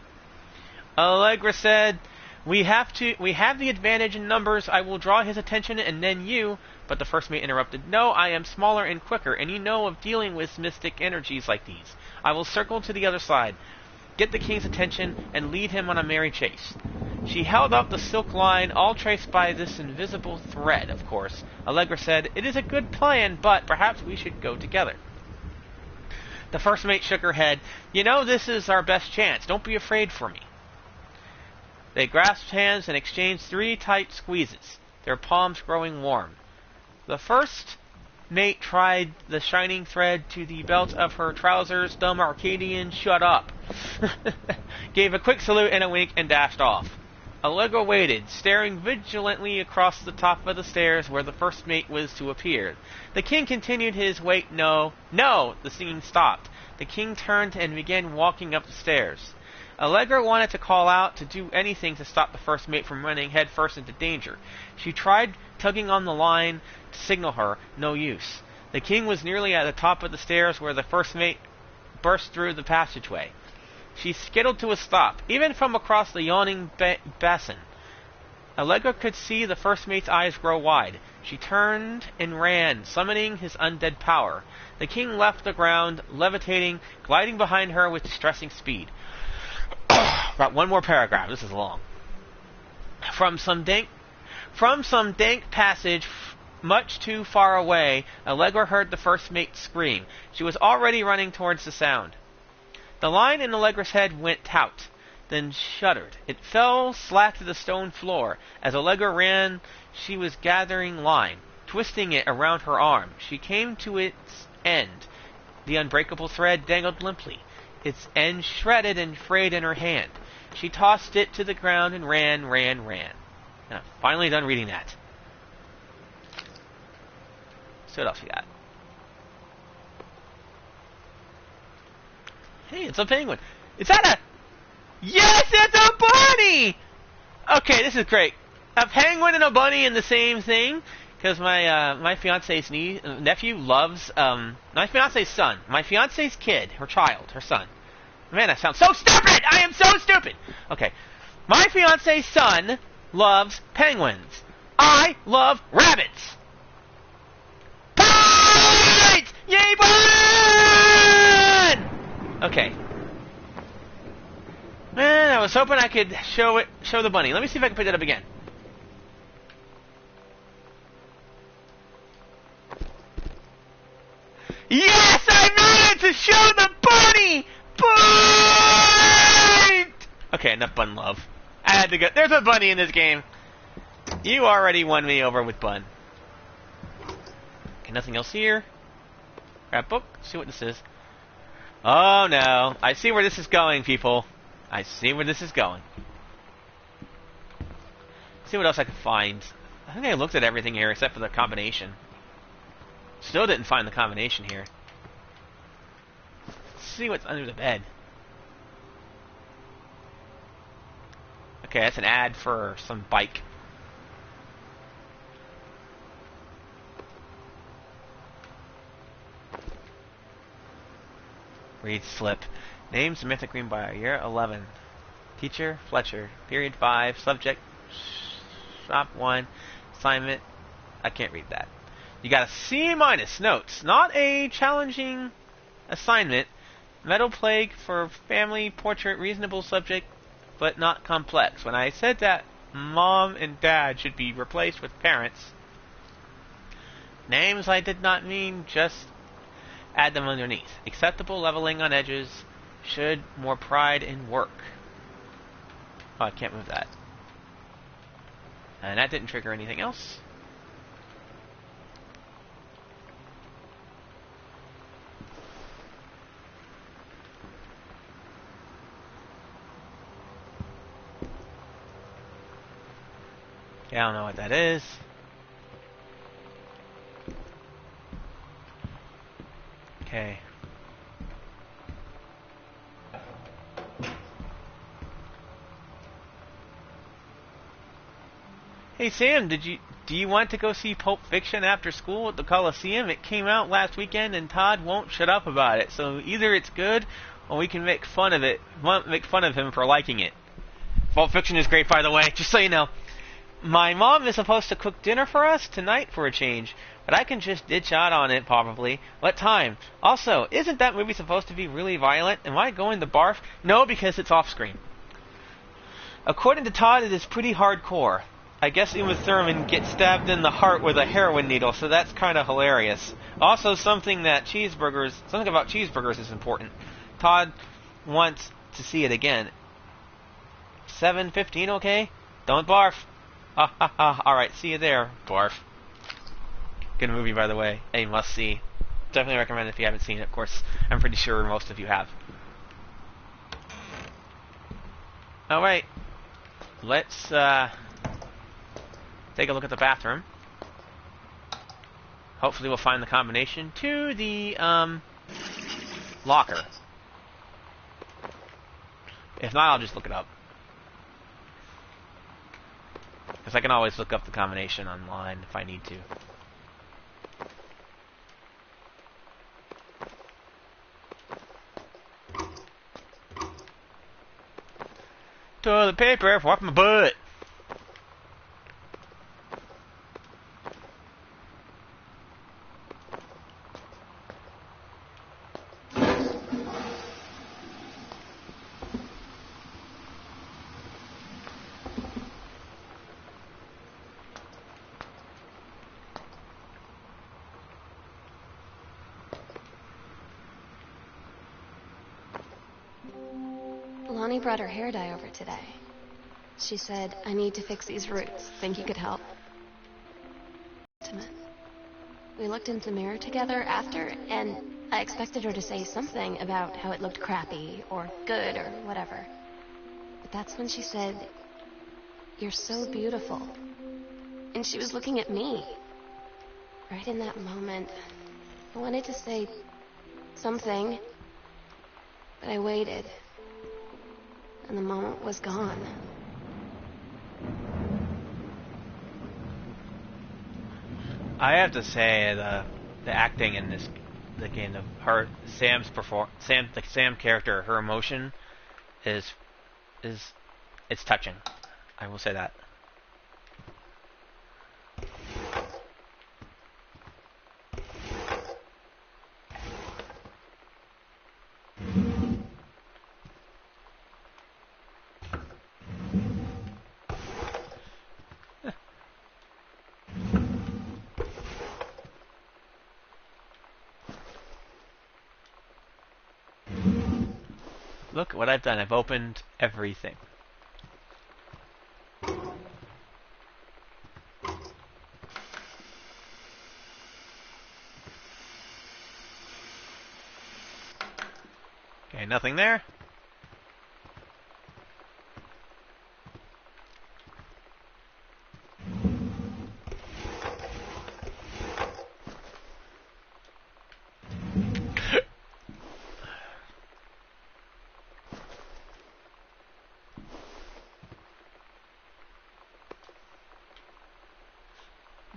Allegra said, We have the advantage in numbers. I will draw his attention and then you. But the first mate interrupted. No, I am smaller and quicker, and you know of dealing with mystic energies like these. I will circle to the other side, get the king's attention, and lead him on a merry chase. She held up the silk line, all traced by this invisible thread, of course. Allegra said, It is a good plan, but perhaps we should go together. The first mate shook her head. You know, this is our best chance. Don't be afraid for me. They grasped hands and exchanged 3 tight squeezes, their palms growing warm. The first mate tried the shining thread to the belt of her trousers. Dumb Arcadian, shut up. Gave a quick salute and a wink and dashed off. Allegra waited, staring vigilantly across the top of the stairs where the first mate was to appear. The king continued his wait. No! The singing stopped. The king turned and began walking up the stairs. Allegra wanted to call out, to do anything to stop the first mate from running headfirst into danger. She tried tugging on the line to signal her. No use. The king was nearly at the top of the stairs where the first mate burst through the passageway. She skittled to a stop, even from across the yawning basin. Allegra could see the first mate's eyes grow wide. She turned and ran, summoning his undead power. The king left the ground, levitating, gliding behind her with distressing speed. About one more paragraph. This is long. From some dank passage much too far away, Allegra heard the first mate scream. She was already running towards the sound. The line in Allegra's head went taut, then shuddered. It fell slack to the stone floor. As Allegra ran, she was gathering line, twisting it around her arm. She came to its end. The unbreakable thread dangled limply, its end shredded and frayed in her hand. She tossed it to the ground and ran. And I'm finally done reading that. So what else we got? Hey, it's a penguin. Is that a... Yes, it's a bunny! Okay, this is great. A penguin and a bunny in the same thing. Because my fiance's nephew loves... my fiance's son. My fiance's kid. Her child. Her son. Man, that sounds so stupid! I am so stupid! Okay. My fiance's son loves penguins. I love rabbits. Bites! Yay, bun! Okay. Man, I was hoping I could show the bunny. Let me see if I can pick that up again. Yes, I managed to show the bunny! Bite! Okay, enough bun love. I had to go. There's a bunny in this game. You already won me over with bun. Okay, nothing else here. Grab book. See what this is. Oh no. I see where this is going, people. I see where this is going. See what else I can find. I think I looked at everything here except for the combination. Still didn't find the combination here. Let's see what's under the bed. Okay, that's an ad for some bike. Read slip. Name Samantha Green Bio. Year 11. Teacher Fletcher. Period 5. Subject Shop 1. Assignment. I can't read that. You got a C-. Notes. Not a challenging assignment. Metal Plague for family portrait. Reasonable subject, but not complex. When I said that mom and dad should be replaced with parents, names I did not mean, just add them underneath. Acceptable leveling on edges. Should more pride in work. Oh, I can't move that. And that didn't trigger anything else. Okay, I don't know what that is. Okay. Hey Sam, do you want to go see Pulp Fiction after school at the Coliseum? It came out last weekend and Todd won't shut up about it. So either it's good or we can make fun of it. Make fun of him for liking it. Pulp Fiction is great, by the way, just so you know. My mom is supposed to cook dinner for us tonight for a change, but I can just ditch out on it probably. What time? Also, isn't that movie supposed to be really violent? Am I going to barf? No, because it's off screen. According to Todd, it is pretty hardcore. I guess Uma Thurman gets stabbed in the heart with a heroin needle, so that's kind of hilarious. Also, something about cheeseburgers is important. Todd wants to see it again. 7:15, okay? Don't barf. Ha ha ha. Alright, see you there. Barf. Good movie, by the way. A must see. Definitely recommend it if you haven't seen it, of course. I'm pretty sure most of you have. Alright. Let's, take a look at the bathroom. Hopefully we'll find the combination to the, locker. If not, I'll just look it up. Because I can always look up the combination online if I need to. Toilet paper for my butt. Lonnie brought her hair dye over today. She said, I need to fix these roots. Think you could help? We looked in the mirror together after, and I expected her to say something about how it looked crappy, or good, or whatever. But that's when she said, you're so beautiful. And she was looking at me. Right in that moment, I wanted to say something. But I waited. And the moment was gone. I have to say the acting in the game of her Sam character, her emotion is it's touching. I will say that. Look what I've done. I've opened everything. Okay, nothing there.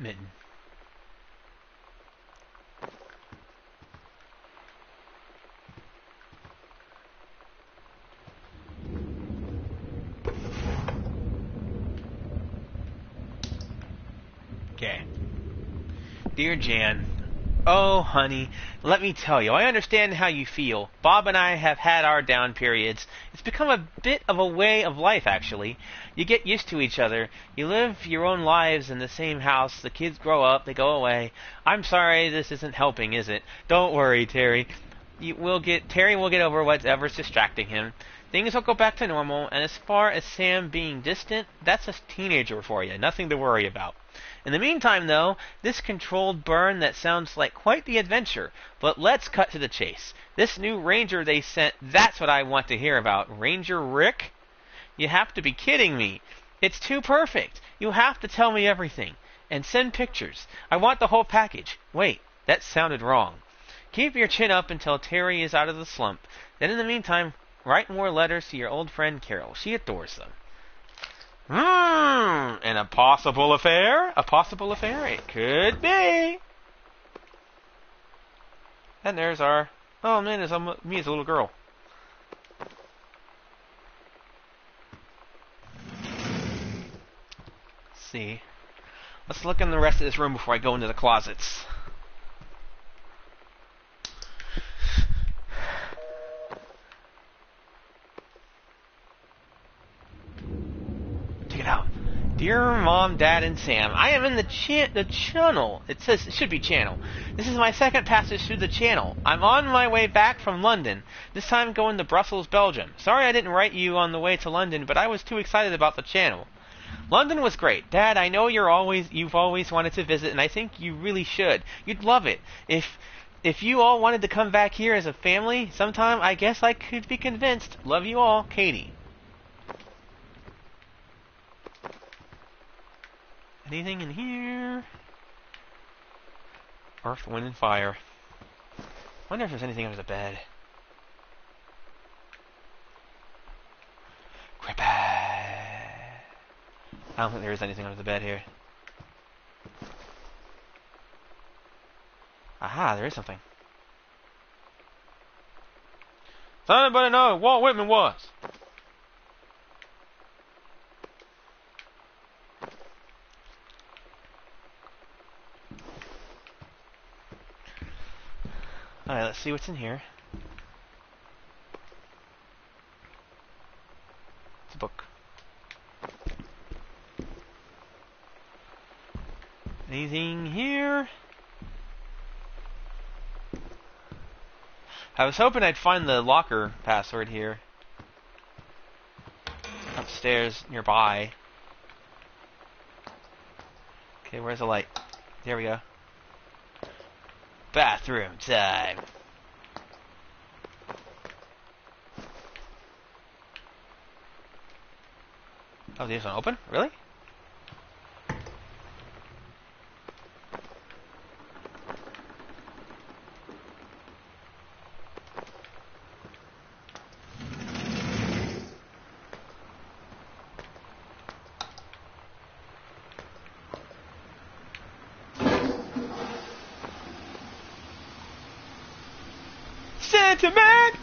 Mitten. Okay. Dear Jan, oh honey, let me tell you, I understand how you feel. Bob and I have had our down periods. It's become a bit of a way of life, actually. You get used to each other. You live your own lives in the same house. The kids grow up, they go away. I'm sorry this isn't helping, is it? Don't worry, Terry. Terry will get over whatever's distracting him. Things will go back to normal, and as far as Sam being distant, that's a teenager for you. Nothing to worry about. In the meantime, though, this controlled burn that sounds like quite the adventure. But let's cut to the chase. This new ranger they sent, that's what I want to hear about. Ranger Rick? You have to be kidding me. It's too perfect. You have to tell me everything. And send pictures. I want the whole package. Wait, that sounded wrong. Keep your chin up until Terry is out of the slump. Then in the meantime, write more letters to your old friend Carol. She adores them. And a possible affair? A possible affair? It could be. And there's our... Oh man, it's me as a little girl. Let's see. Let's look in the rest of this room before I go into the closets. Check it out. Dear Mom, Dad, and Sam, I am in the channel. It should be channel. This is my second passage through the channel. I'm on my way back from London, this time going to Brussels, Belgium. Sorry I didn't write you on the way to London, but I was too excited about the channel. London was great. Dad, I know you've always wanted to visit, and I think you really should. You'd love it. If you all wanted to come back here as a family sometime, I guess I could be convinced. Love you all, Katie. Anything in here? Earth, wind, and fire. Wonder if there's anything under the bed. Creepy. I don't think there is anything under the bed here. Aha, there is something. Does anybody know who Walt Whitman was? Alright, let's see what's in here. It's a book. Anything here? I was hoping I'd find the locker password here. Upstairs, nearby. Okay, where's the light? There we go. Bathroom time. Oh, these don't open? Really? Intimate!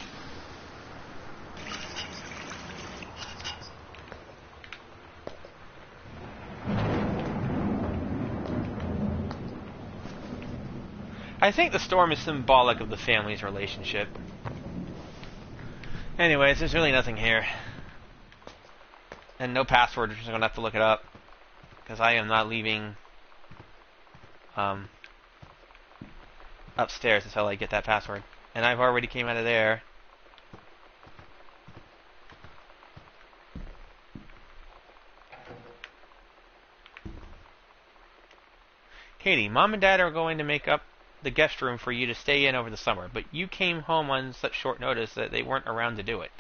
I think the storm is symbolic of the family's relationship. Anyways, there's really nothing here. And no password, which I'm going to have to look it up. Because I am not leaving upstairs until I get that password. And I've already came out of there. Katie, Mom and Dad are going to make up the guest room for you to stay in over the summer, but you came home on such short notice that they weren't around to do it.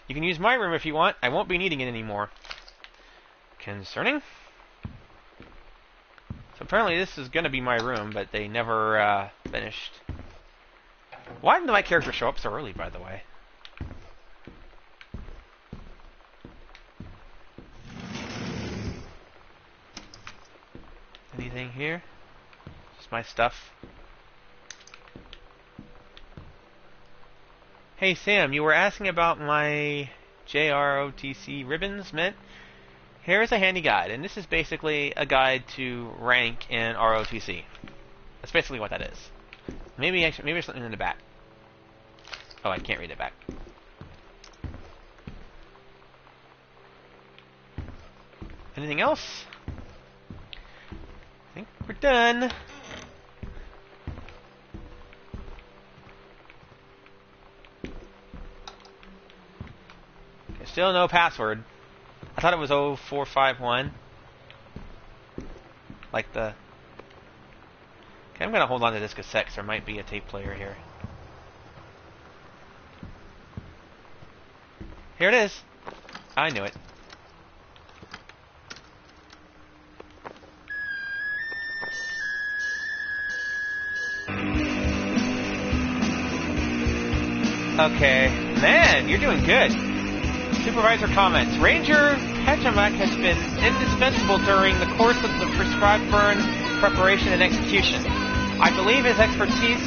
You can use my room if you want. I won't be needing it anymore. Concerning? So apparently this is going to be my room, but they never finished. Why did my character show up so early, by the way? Anything here? Just my stuff. Hey Sam, you were asking about my JROTC ribbons mint? Here's a handy guide, and this is basically a guide to rank in ROTC. That's basically what that is. Maybe there's something in the back. Oh, I can't read it back. Anything else? I think we're done. Okay, still no password. I thought it was 0451. Like the... Okay, I'm going to hold on to this cassette because there might be a tape player here. Here it is. I knew it. Okay. Man, you're doing good. Supervisor comments. Ranger Petromac has been indispensable during the course of the prescribed burn preparation and execution. I believe his expertise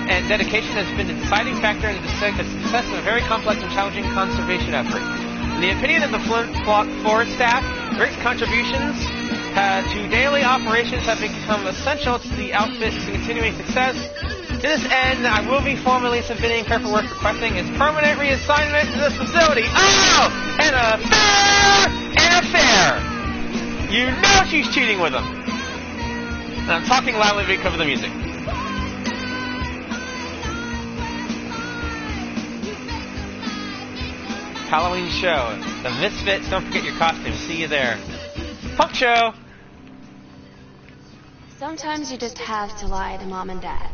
and dedication has been the deciding factor in the success of a very complex and challenging conservation effort. In the opinion of the Flint Forest staff, Rick's contributions to daily operations have become essential to the outfit's continuing success. To this end, I will be formally submitting paperwork requesting his permanent reassignment to this facility. Oh! And a fair! You know she's cheating with him! And I'm talking loudly because of the music. Halloween show. The Misfits, don't forget your costume. See you there. Punk show! Sometimes you just have to lie to Mom and Dad.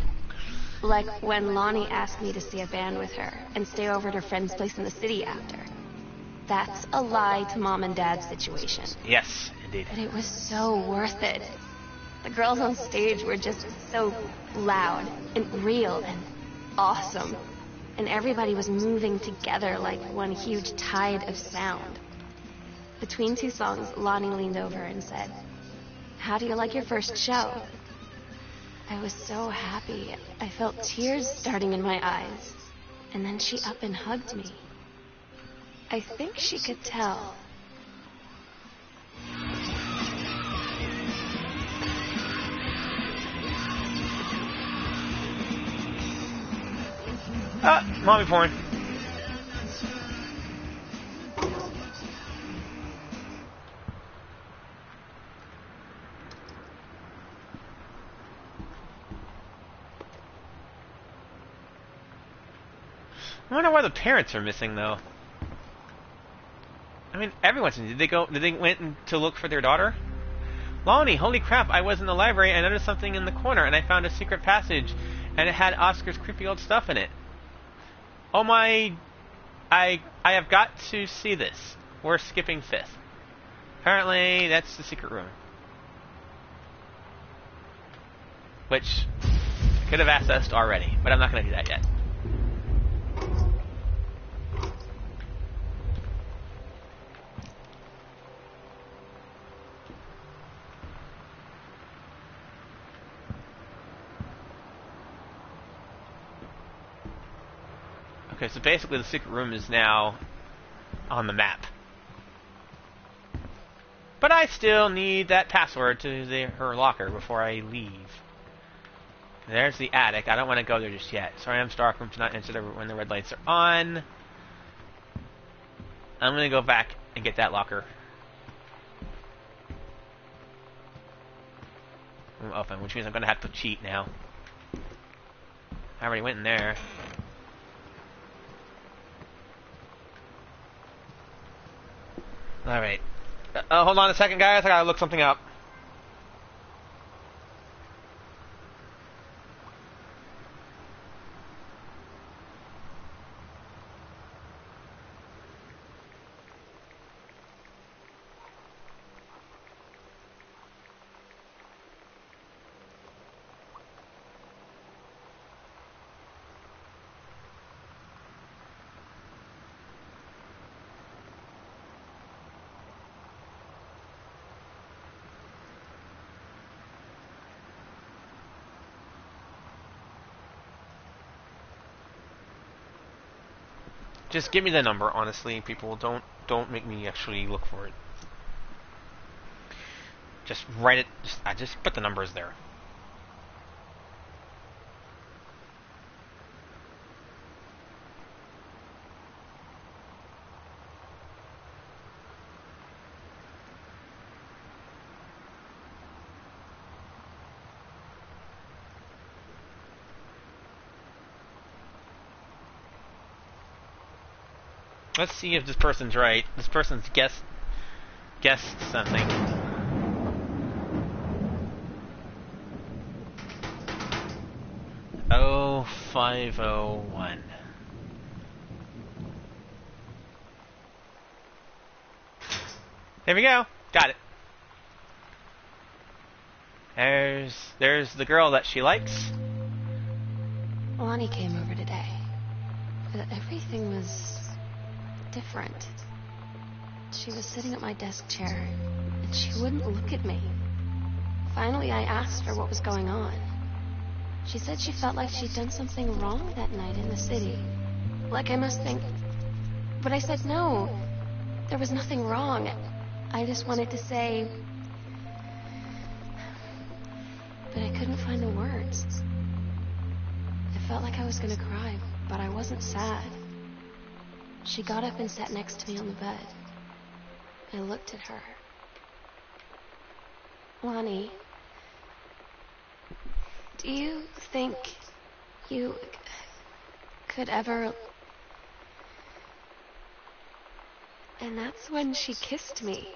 Like when Lonnie asked me to see a band with her and stay over at her friend's place in the city after. That's a lie to Mom and Dad's situation. Yes, indeed. But it was so worth it. The girls on stage were just so loud and real and awesome. And everybody was moving together like one huge tide of sound. Between two songs, Lonnie leaned over and said, "How do you like your first show?" I was so happy. I felt tears starting in my eyes. And then she up and hugged me. I think she could tell. Mommy porn. I wonder why the parents are missing, though. I mean, everyone's in. Did they went to look for their daughter? Lonnie, holy crap, I was in the library and I noticed something in the corner and I found a secret passage and it had Oscar's creepy old stuff in it. Oh my... I have got to see this. We're skipping 5th. Apparently, that's the secret room. Which, I could have accessed already, but I'm not going to do that yet. Okay, so basically the secret room is now on the map. But I still need that password to her locker before I leave. There's the attic. I don't want to go there just yet. Sorry, I'm Stark room to not enter when the red lights are on. I'm going to go back and get that locker. Open, which means I'm going to have to cheat now. I already went in there. Alright. Hold on a second, guys. I gotta look something up. Just give me the number, honestly, people. Don't make me actually look for it. Just write it. Just put the numbers there. Let's see if this person's right. This person's guessed something. Oh, 501. There we go. Got it. There's the girl that she likes. Lonnie came over today. Everything was different. She was sitting at my desk chair, and she wouldn't look at me. Finally, I asked her what was going on. She said she felt like she'd done something wrong that night in the city. Like I must think... But I said no. There was nothing wrong. I just wanted to say... But I couldn't find the words. I felt like I was gonna cry, but I wasn't sad. She got up and sat next to me on the bed. I looked at her. Lonnie, do you think you could ever... And that's when she kissed me.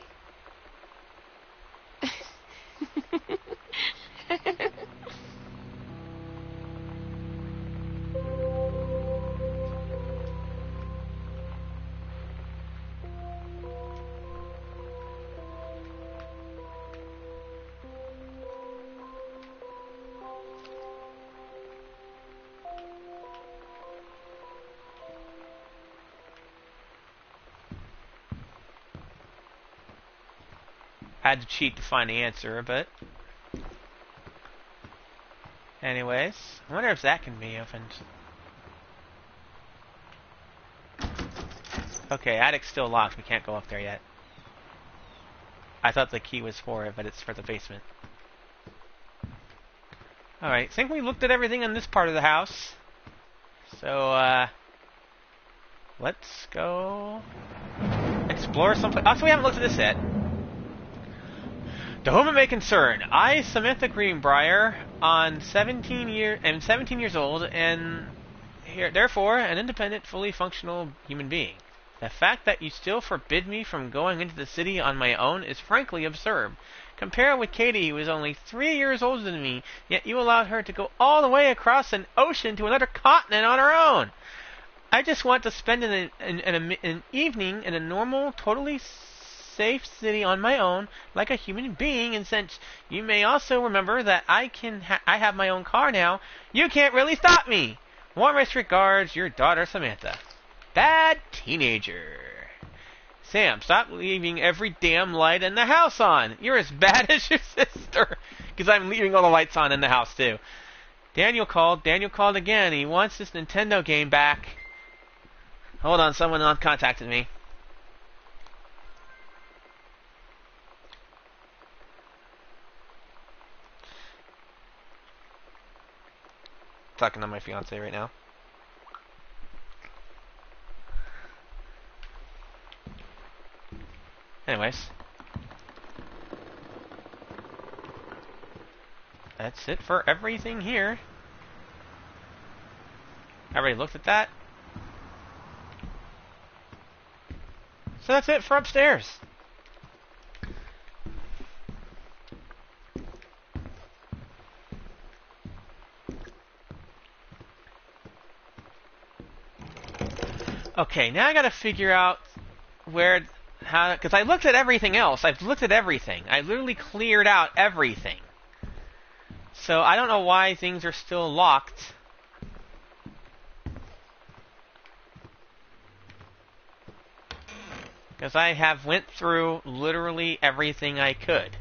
Had to cheat to find the answer, but... Anyways, I wonder if that can be opened. Okay, attic's still locked. We can't go up there yet. I thought the key was for it, but it's for the basement. Alright, I think we looked at everything in this part of the house. So, let's go... explore someplace. Also, we haven't looked at this yet. To whom it may concern, I, Samantha Greenbriar, am 17 years old, and therefore an independent, fully functional human being. The fact that you still forbid me from going into the city on my own is frankly absurd. Compare with Katie, who is only 3 years older than me, yet you allowed her to go all the way across an ocean to another continent on her own. I just want to spend an evening in a normal, totally safe city on my own, like a human being, and since you may also remember that I have my own car now, you can't really stop me. Warmest regards, your daughter Samantha. Bad teenager. Sam, stop leaving every damn light in the house on. You're as bad as your sister. Because I'm leaving all the lights on in the house too. Daniel called again. He wants this Nintendo game back. Hold on, someone contacted me. Talking to my fiance right now. Anyways. That's it for everything here. I already looked at that. So that's it for upstairs. Okay, now I gotta figure out how, because I looked at everything else. I've looked at everything. I literally cleared out everything. So I don't know why things are still locked. Because I have went through literally everything I could.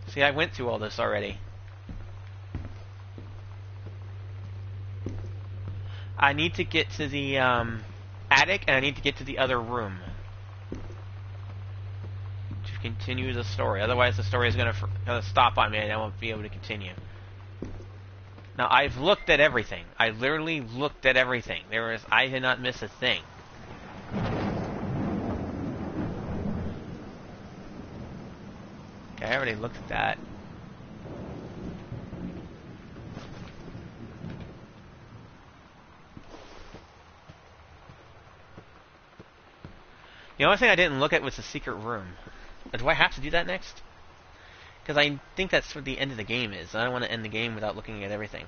See, I went through all this already. I need to get to the attic, and I need to get to the other room to continue the story. Otherwise, the story is gonna stop on me, and I won't be able to continue. Now, I've looked at everything. I literally looked at everything. I did not miss a thing. Okay, I already looked at that. The only thing I didn't look at was the secret room. Do I have to do that next? Because I think that's what the end of the game is. I don't want to end the game without looking at everything.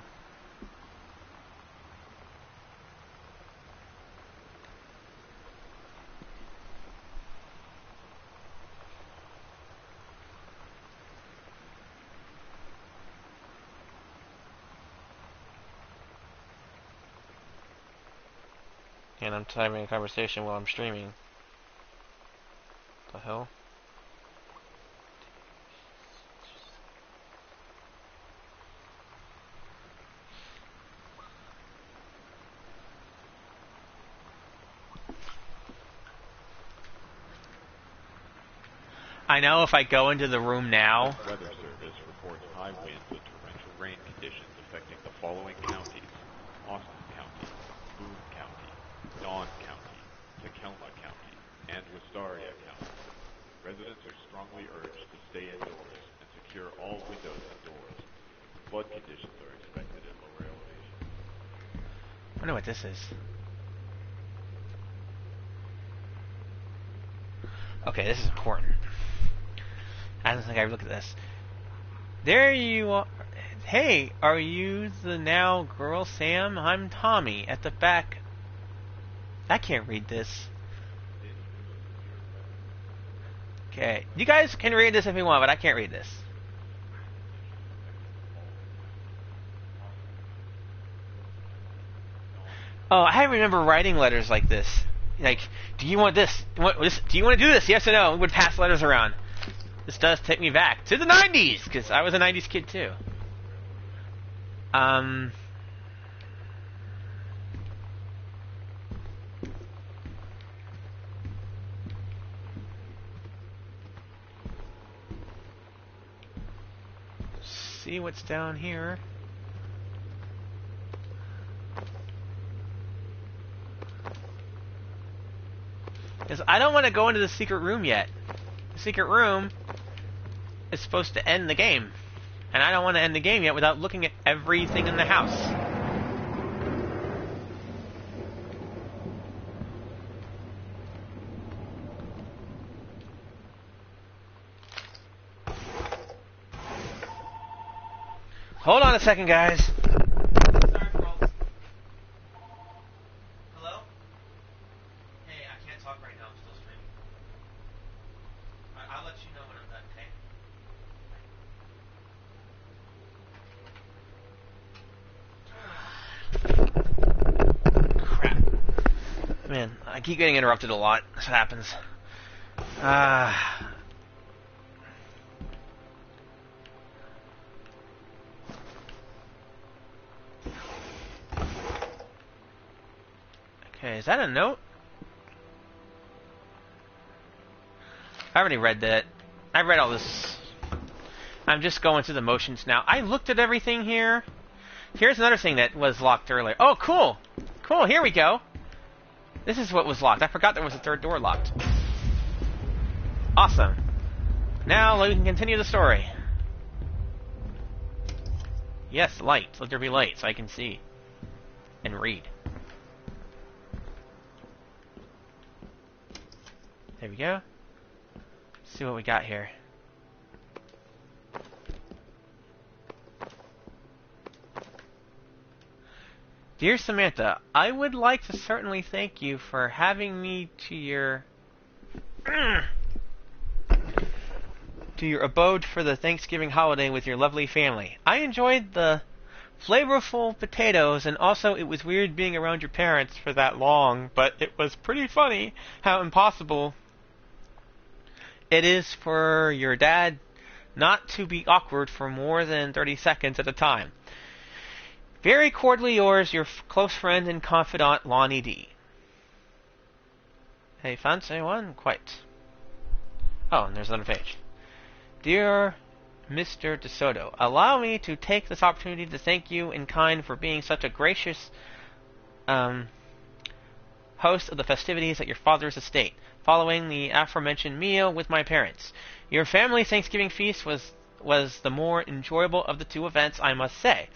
And I'm having a conversation while I'm streaming. The hell? I know if I go into the room now... Weather Service reports high winds and torrential rain conditions affecting the following counties: Austin County, Boone County, Dawn County, Takelma County, and Wistaria County. Residents are strongly urged to stay indoors and secure all windows and doors. Flood conditions are expected at lower elevations. I wonder what this is. Okay, this is important. I don't think I looked at this. There you are. Hey, are you the now girl Sam? I'm Tommy at the back. I can't read this. Okay, you guys can read this if you want, but I can't read this. Oh, I remember writing letters like this. Like, do you want this? Do you want to do this? Yes or no? We would pass letters around. This does take me back to the 90s, because I was a 90s kid too. See what's down here. Because I don't want to go into the secret room yet. The secret room is supposed to end the game. And I don't want to end the game yet without looking at everything in the house. Hold on a second, guys. Hello? Hey, I can't talk right now. I'm still streaming. I'll let you know when I'm done, okay? Crap. Man, I keep getting interrupted a lot. That's what happens. Okay, is that a note? I already read that. I read all this. I'm just going through the motions now. I looked at everything here. Here's another thing that was locked earlier. Oh, cool. Cool, here we go. This is what was locked. I forgot there was a third door locked. Awesome. Now we can continue the story. Yes, light. Let there be light so I can see and read. There we go. Let's see what we got here. Dear Samantha, I would like to certainly thank you for having me to your abode for the Thanksgiving holiday with your lovely family. I enjoyed the flavorful potatoes, and also it was weird being around your parents for that long, but it was pretty funny how impossible it is for your dad not to be awkward for more than 30 seconds at a time. Very cordially yours, your close friend and confidant, Lonnie D. Hey, fancy one? Quite. Oh, and there's another page. Dear Mr. DeSoto, allow me to take this opportunity to thank you in kind for being such a gracious host of the festivities at your father's estate, following the aforementioned meal with my parents. Your family Thanksgiving feast was the more enjoyable of the two events, I must say.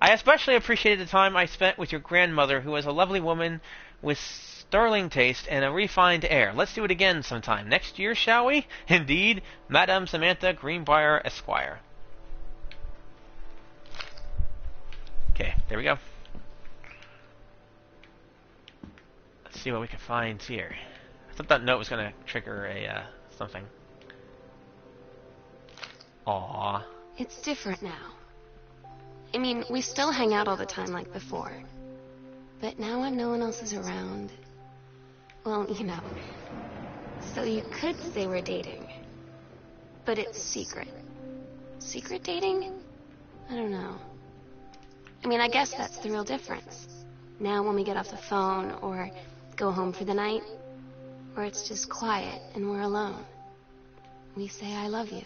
I especially appreciated the time I spent with your grandmother, who was a lovely woman with sterling taste and a refined air. Let's do it again sometime. Next year, shall we? Indeed, Madame Samantha Greenbrier, Esquire. Okay, there we go. Let's see what we can find here. I thought that note was going to trigger a, something. Aww. It's different now. I mean, we still hang out all the time like before. But now when no one else is around... Well, you know. So you could say we're dating. But it's secret. Secret dating? I don't know. I mean, I guess that's the real difference. Now when we get off the phone, or go home for the night, or it's just quiet and we're alone, we say I love you.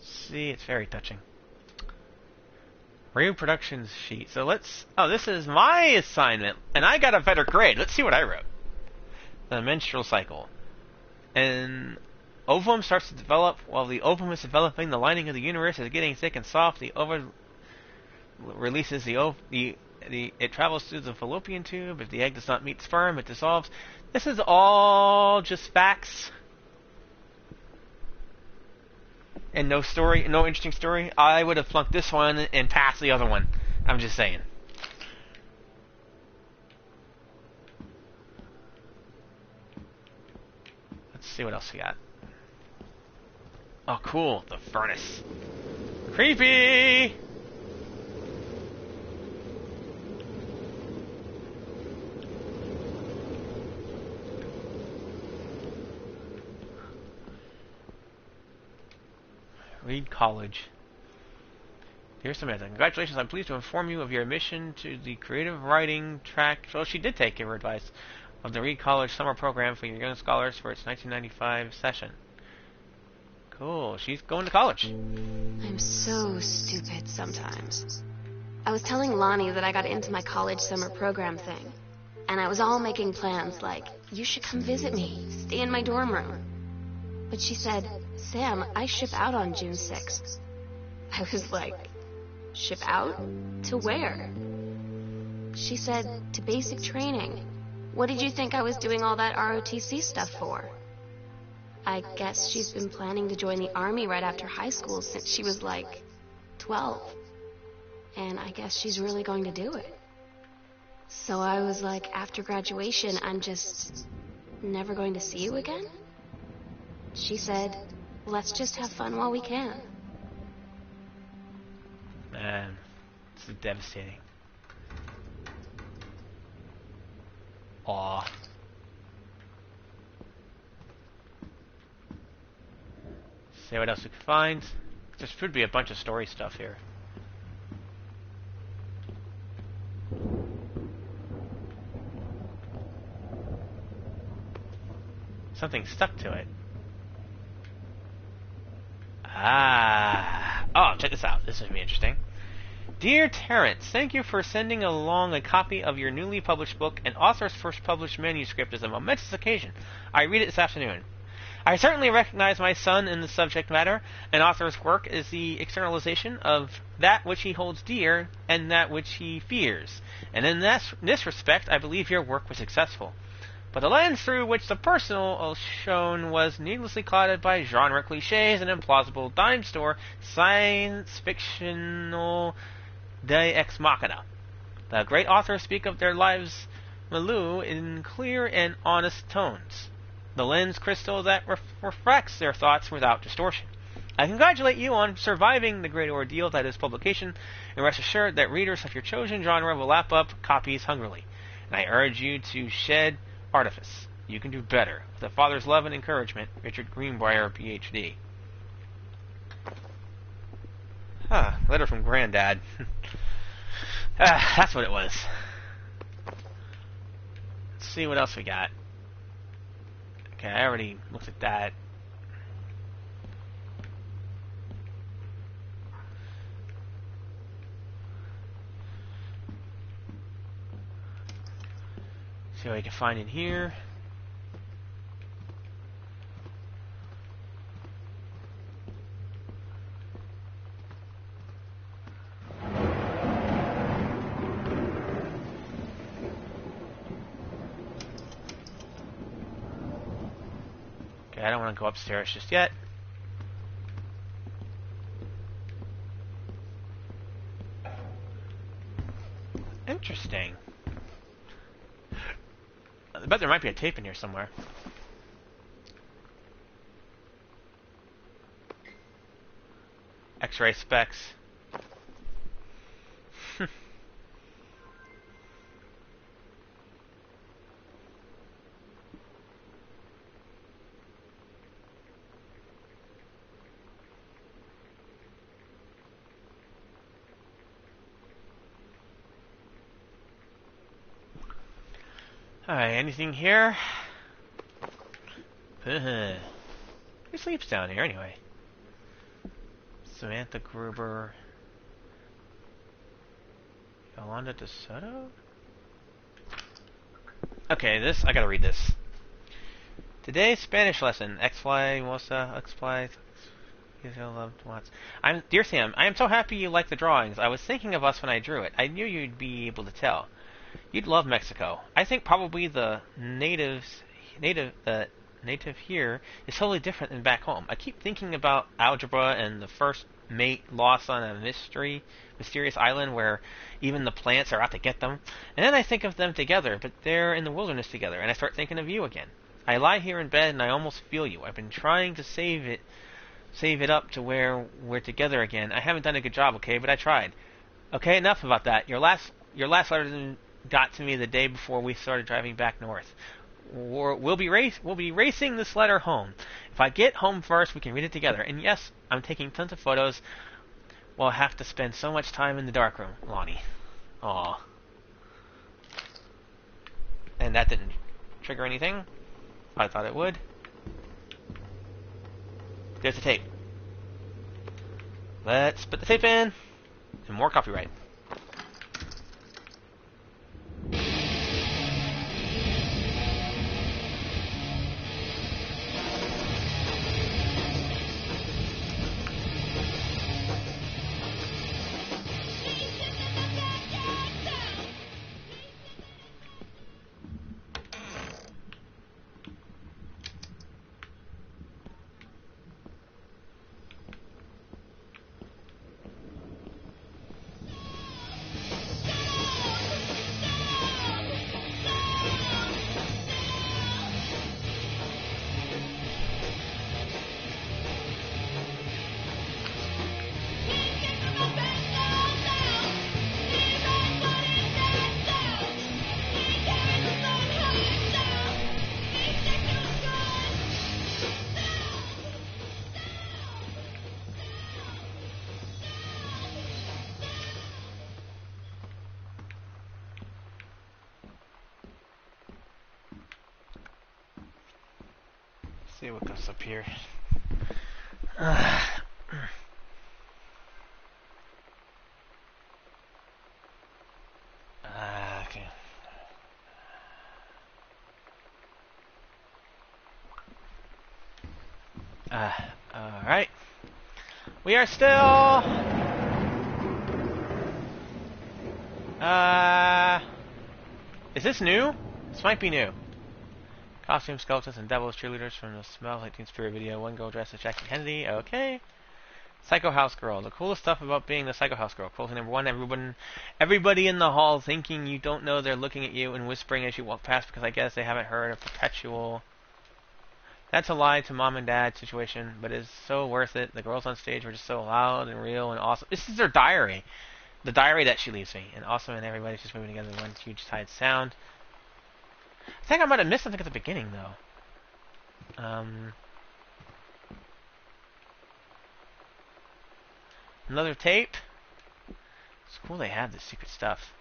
See, it's very touching. Reproduction sheet. So let's... Oh, this is my assignment, and I got a better grade. Let's see what I wrote. The menstrual cycle. An ovum starts to develop. While the ovum is developing, the lining of the uterus is getting thick and soft. The ovum releases it travels through the fallopian tube. If the egg does not meet sperm, it dissolves. This is all just facts. And no story, no interesting story. I would have flunked this one and passed the other one. I'm just saying. Let's see what else we got. Oh, cool. The furnace. Creepy! Reed College. Dear Samantha, congratulations. I'm pleased to inform you of your admission to the creative writing track. So she did take your advice of the Reed College summer program for your young scholars for its 1995 session. Cool. She's going to college. I'm so stupid sometimes. I was telling Lonnie that I got into my college summer program thing. And I was all making plans like, you should come visit me, stay in my dorm room. But she said, Sam, I ship out on June 6th. I was like, ship out? To where? She said, to basic training. What did you think I was doing all that ROTC stuff for? I guess she's been planning to join the army right after high school since she was like 12. And I guess she's really going to do it. So I was like, after graduation, I'm just never going to see you again? She said, let's just have fun while we can. Man, this is devastating. Aw. See what else we can find. There should be a bunch of story stuff here. Something stuck to it. Ah. Oh, check this out. This is going to be interesting. Dear Terrence, thank you for sending along a copy of your newly published book. An author's first published manuscript is a momentous occasion. I read it this afternoon. I certainly recognize my son in the subject matter. An author's work is the externalization of that which he holds dear and that which he fears. And in this respect, I believe your work was successful. But the lens through which the personal shone was needlessly clouded by genre cliches and implausible dime store science fictional de ex machina. The great authors speak of their lives milieu in clear and honest tones. The lens crystal that refracts their thoughts without distortion. I congratulate you on surviving the great ordeal that is publication, and rest assured that readers of your chosen genre will lap up copies hungrily. And I urge you to shed artifice. You can do better. With a father's love and encouragement, Richard Greenbrier, Ph.D. Letter from Granddad. That's what it was. Let's see what else we got. Okay, I already looked at that. See what I can find in here. Okay, I don't want to go upstairs just yet. Interesting. I bet there might be a tape in here somewhere. X-ray specs. Alright, anything here? Who sleeps down here anyway? Samantha Gruber. Yolanda DeSoto? Okay, this, I gotta read this. Today's Spanish lesson. X-Fly, Mosa, X-Fly, loved once. Dear Sam, I am so happy you like the drawings. I was thinking of us when I drew it. I knew you'd be able to tell. You'd love Mexico. I think probably the native here is totally different than back home. I keep thinking about algebra and the first mate lost on a mysterious island where even the plants are out to get them. And then I think of them together, but they're in the wilderness together, and I start thinking of you again. I lie here in bed and I almost feel you. I've been trying to save it up to where we're together again. I haven't done a good job, okay, but I tried. Okay, enough about that. Your last letter got to me the day before we started driving back north. We'll be racing this letter home. If I get home first, we can read it together. And yes, I'm taking tons of photos. We'll have to spend so much time in the darkroom, Lonnie. Aw. And that didn't trigger anything. I thought it would. There's the tape. Let's put the tape in. And more copyright. see what goes up here. Okay. Alright. We are still... Is this new? This might be new. Costume skeletons and devils cheerleaders from the Smells Like Teen Spirit video. One girl dressed as Jackie Kennedy. Okay. Psycho House Girl. The coolest stuff about being the Psycho House Girl. Closing number one. Everybody in the hall thinking you don't know they're looking at you and whispering as you walk past because I guess they haven't heard of Perpetual. That's a lie to mom and dad situation, but it's so worth it. The girls on stage were just so loud and real and awesome. This is their diary. The diary that she leaves me. And awesome, and everybody's just moving together in one huge tight sound. I think I might have missed something at the beginning, though. Another tape. It's cool they have this secret stuff.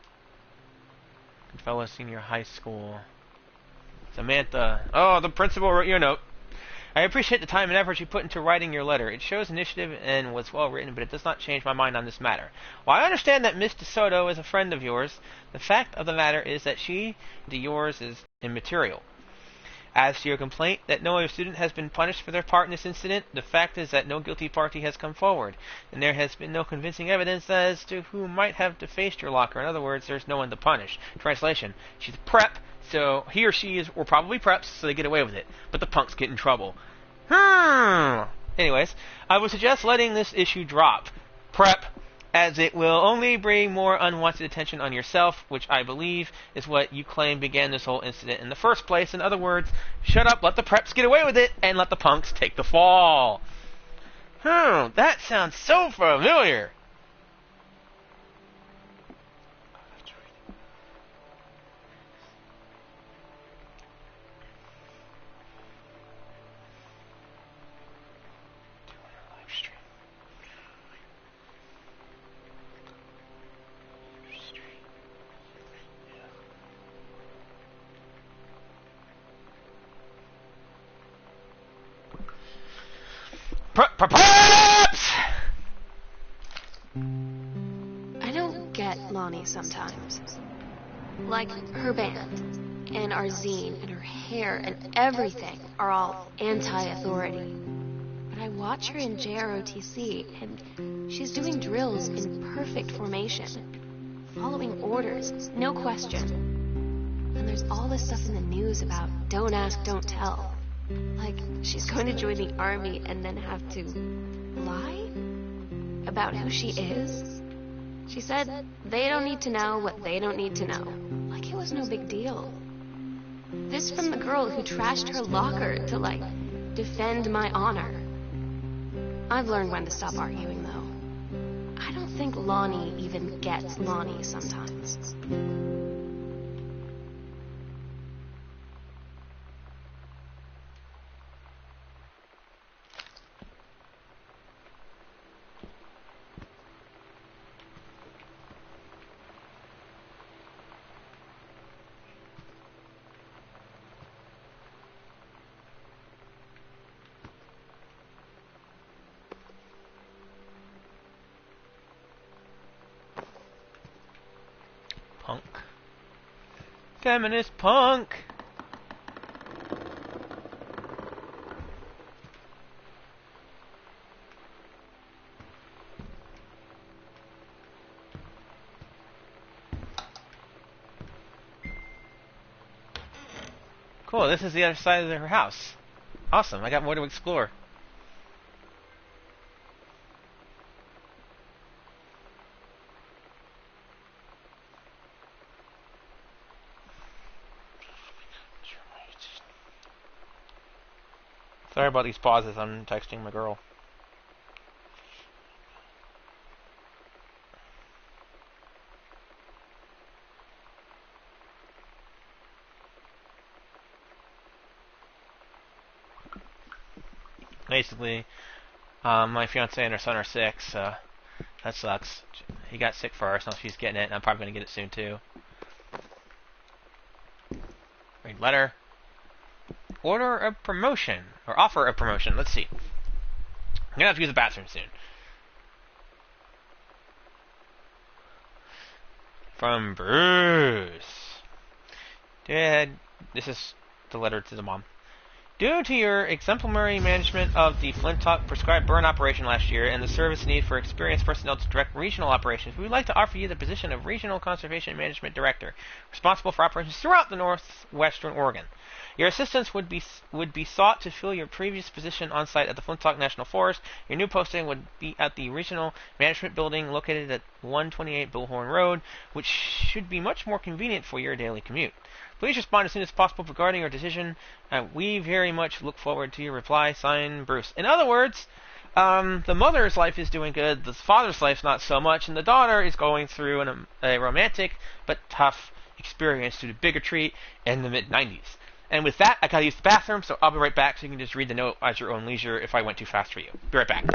Goodfellow Senior High School. Samantha. Oh, the principal wrote your note. I appreciate the time and effort you put into writing your letter. It shows initiative and was well written, but it does not change my mind on this matter. While I understand that Miss DeSoto is a friend of yours, the fact of the matter is that she to yours is immaterial. As to your complaint that no other student has been punished for their part in this incident, the fact is that no guilty party has come forward, and there has been no convincing evidence as to who might have defaced your locker. In other words, there's no one to punish. Translation: she's a prep, so he or she is, or probably preps, so they get away with it. But the punks get in trouble. Anyways, I would suggest letting this issue drop. Prep, as it will only bring more unwanted attention on yourself, which I believe is what you claim began this whole incident in the first place. In other words, shut up, let the preps get away with it, and let the punks take the fall. That sounds so familiar. Preps! I don't get Lonnie sometimes. Like, her band, and our zine, and her hair, and everything are all anti-authority. But I watch her in JROTC, and she's doing drills in perfect formation, following orders, no question. And there's all this stuff in the news about don't ask, don't tell. Like, she's going to join the army and then have to lie about who she is. She said they don't need to know what they don't need to know. Like it was no big deal. This from the girl who trashed her locker to, like, defend my honor. I've learned when to stop arguing, though. I don't think Lonnie even gets Lonnie sometimes. Punk. Feminist punk! Cool, this is the other side of her house. Awesome, I got more to explore. Sorry about these pauses, I'm texting my girl. Basically, my fiance and her son are sick, so that sucks. He got sick first, now she's getting it, and I'm probably going to get it soon too. Read letter. order a promotion, or offer a promotion. Let's see. I'm gonna have to use the bathroom soon. From Bruce. Dad, this is the letter to the mom. Due to your exemplary management of the Flintock prescribed burn operation last year and the service need for experienced personnel to direct regional operations, we would like to offer you the position of Regional Conservation Management Director, responsible for operations throughout the northwestern Oregon. Your assistance would be sought to fill your previous position on site at the Flintock National Forest. Your new posting would be at the Regional Management Building located at 128 Bullhorn Road, which should be much more convenient for your daily commute. Please respond as soon as possible regarding your decision. We very much look forward to your reply. Signed, Bruce. In other words, the mother's life is doing good, the father's life not so much, and the daughter is going through a romantic but tough experience due to bigotry in the mid-90s. And with that, I gotta use the bathroom, so I'll be right back so you can just read the note at your own leisure if I went too fast for you. Be right back.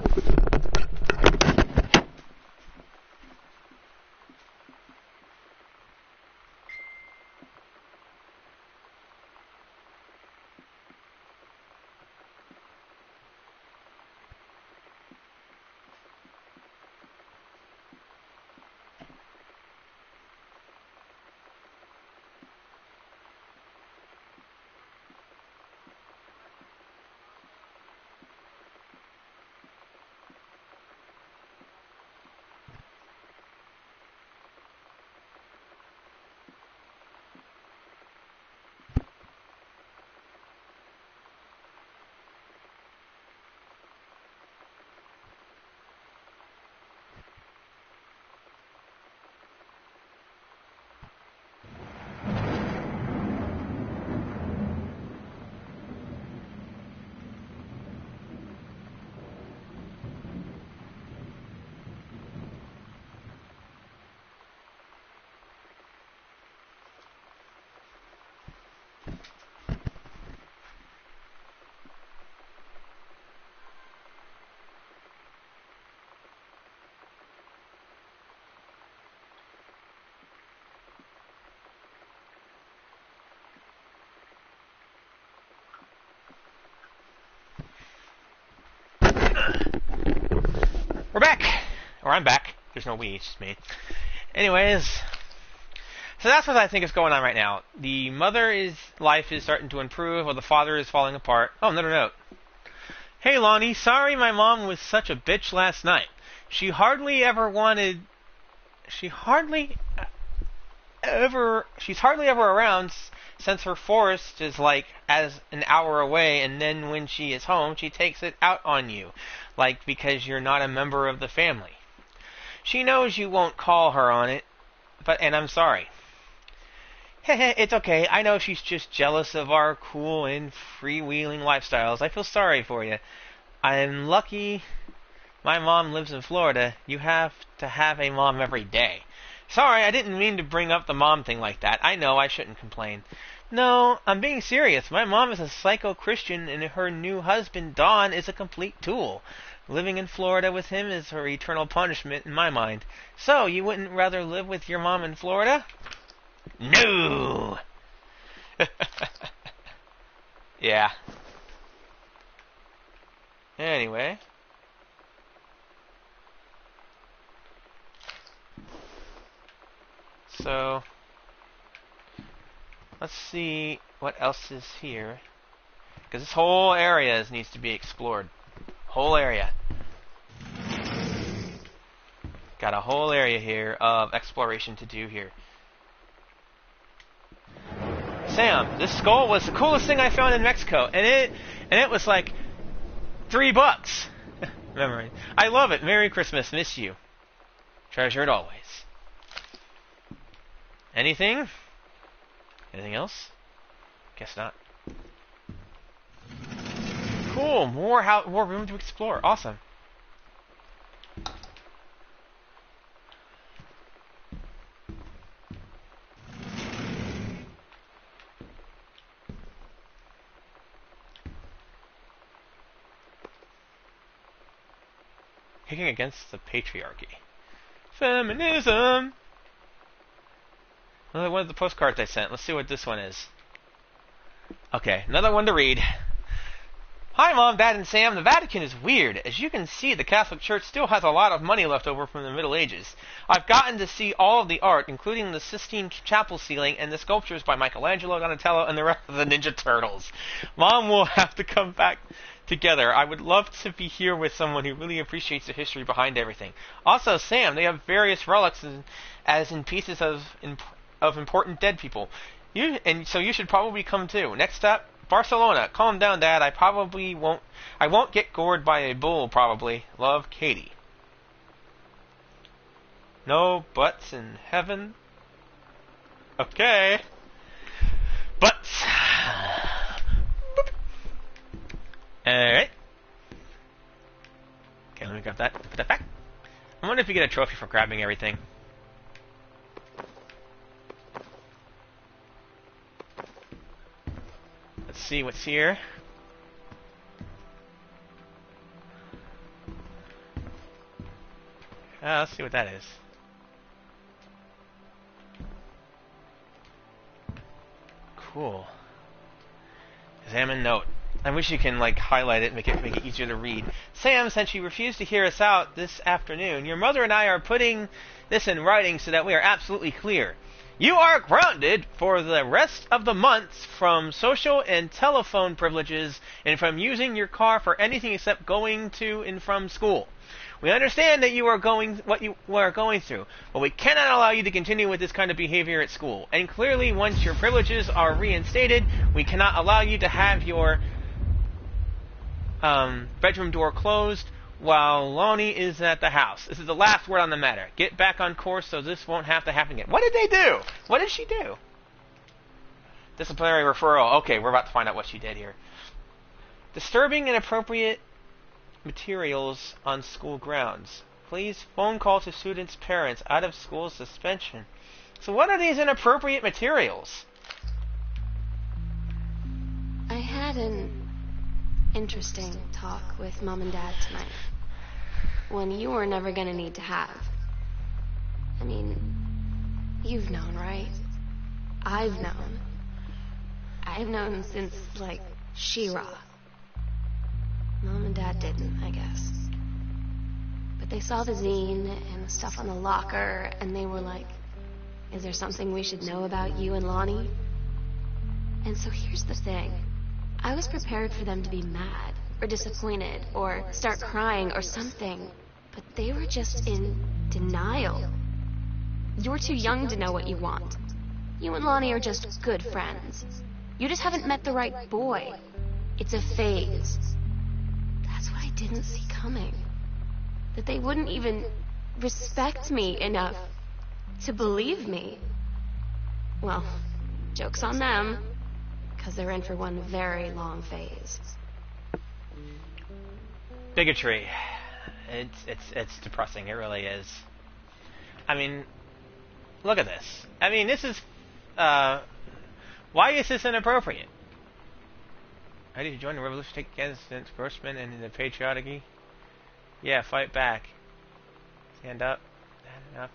We're back! Or I'm back. There's no we, it's just me. Anyways, so that's what I think is going on right now. The mother's life is starting to improve, while the father is falling apart. Oh, another note. Hey Lonnie, sorry my mom was such a bitch last night. She's hardly ever around since her forest is like as an hour away, and then when she is home, she takes it out on you, like because you're not a member of the family. She knows you won't call her on it, and I'm sorry. It's okay. I know she's just jealous of our cool and freewheeling lifestyles. I feel sorry for you. I'm lucky my mom lives in Florida. You have to have a mom every day. Sorry, I didn't mean to bring up the mom thing like that. I know, I shouldn't complain. No, I'm being serious. My mom is a psycho-Christian, and her new husband, Don, is a complete tool. Living in Florida with him is her eternal punishment in my mind. So, you wouldn't rather live with your mom in Florida? No! Yeah. Anyway. So, let's see what else is here. Because this whole area needs to be explored. Whole area. Got a whole area here of exploration to do here. Sam, this skull was the coolest thing I found in Mexico, and it was like $3. Memory. I love it. Merry Christmas. Miss you. Treasured always. Anything? Anything else? Guess not. Cool. More room to explore. Awesome. Kicking against the patriarchy. Feminism! Another one of the postcards I sent. Let's see what this one is. Okay, another one to read. Hi, Mom, Dad, and Sam. The Vatican is weird. As you can see, the Catholic Church still has a lot of money left over from the Middle Ages. I've gotten to see all of the art, including the Sistine Chapel ceiling and the sculptures by Michelangelo, Donatello, and the rest of the Ninja Turtles. Mom will have to come back together. I would love to be here with someone who really appreciates the history behind everything. Also, Sam, they have various relics as in pieces of important dead people. So you should probably come too. Next up, Barcelona. Calm down, Dad. I won't get gored by a bull, probably. Love, Katie. No buts in heaven. Okay. Butts. Alright. Okay, let me grab that. Put that back. I wonder if you get a trophy for grabbing everything. Let's see what's here. Let's see what that is. Cool. Examine note. I wish you can like highlight it and make it easier to read. Sam, since you refused to hear us out this afternoon, your mother and I are putting this in writing so that we are absolutely clear. You are grounded for the rest of the month from social and telephone privileges and from using your car for anything except going to and from school. We understand that you are what you are going through, but we cannot allow you to continue with this kind of behavior at school. And clearly, once your privileges are reinstated, we cannot allow you to have your bedroom door closed while Lonnie is at the house. This is the last word on the matter. Get back on course so this won't have to happen again. What did they do? What did she do? Disciplinary referral. Okay, we're about to find out what she did here. Disturbing inappropriate materials on school grounds. Please phone call to students' parents. Out of school suspension. So what are these inappropriate materials? I had an interesting talk with Mom and Dad tonight. One you were never gonna need to have. I mean, you've known, right? I've known. I've known since, like, She-Ra. Mom and Dad didn't, I guess. But they saw the zine and the stuff on the locker, and they were like, is there something we should know about you and Lonnie? And so here's the thing. I was prepared for them to be mad, or disappointed, or start crying, or something. But they were just in denial. You're too young to know what you want. You and Lonnie are just good friends. You just haven't met the right boy. It's a phase. That's what I didn't see coming. That they wouldn't even respect me enough to believe me. Well, joke's on them. Because they're in for one very long phase. Bigotry. It's depressing. It really is. I mean, look at this. I mean, this is. Why is this inappropriate? Ready to join the revolution, take against Grossman and the patriotic? Yeah, fight back. Stand up. Stand up.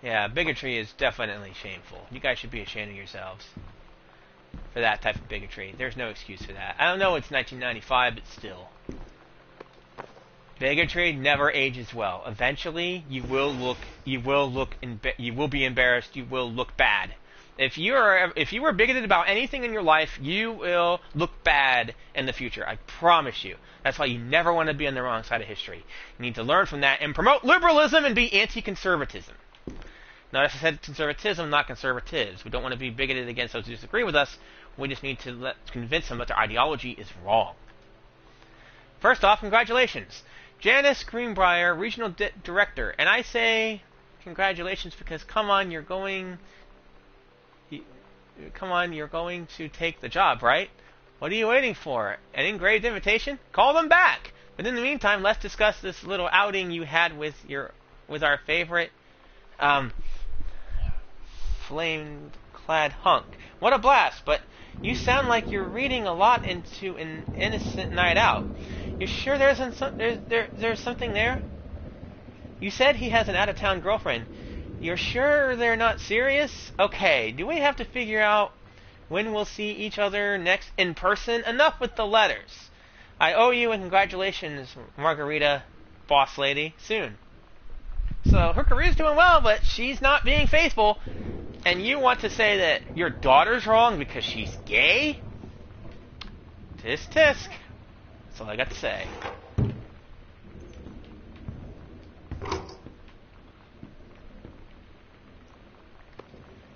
Yeah, bigotry is definitely shameful. You guys should be ashamed of yourselves for that type of bigotry. There's no excuse for that. I don't know it's 1995, but still. Bigotry never ages well. Eventually, you will be embarrassed, you will look bad. If you were bigoted about anything in your life, you will look bad in the future. I promise you. That's why you never want to be on the wrong side of history. You need to learn from that and promote liberalism and be anti-conservatism. Notice I said conservatism, not conservatives. We don't want to be bigoted against those who disagree with us. We just need to convince them that their ideology is wrong. First off, congratulations. Janice Greenbrier, Regional Director. And I say congratulations because, come on, you're going to take the job, right? What are you waiting for? An engraved invitation? Call them back. But in the meantime, let's discuss this little outing you had with our favorite flame-clad hunk. What a blast! But you sound like you're reading a lot into an innocent night out. You sure there's something there? You said he has an out-of-town girlfriend. You're sure they're not serious? Okay, do we have to figure out when we'll see each other next in person? Enough with the letters. I owe you and congratulations, Margarita, boss lady, soon. So her career's doing well, but she's not being faithful. And you want to say that your daughter's wrong because she's gay? Tisk tisk. That's all I got to say.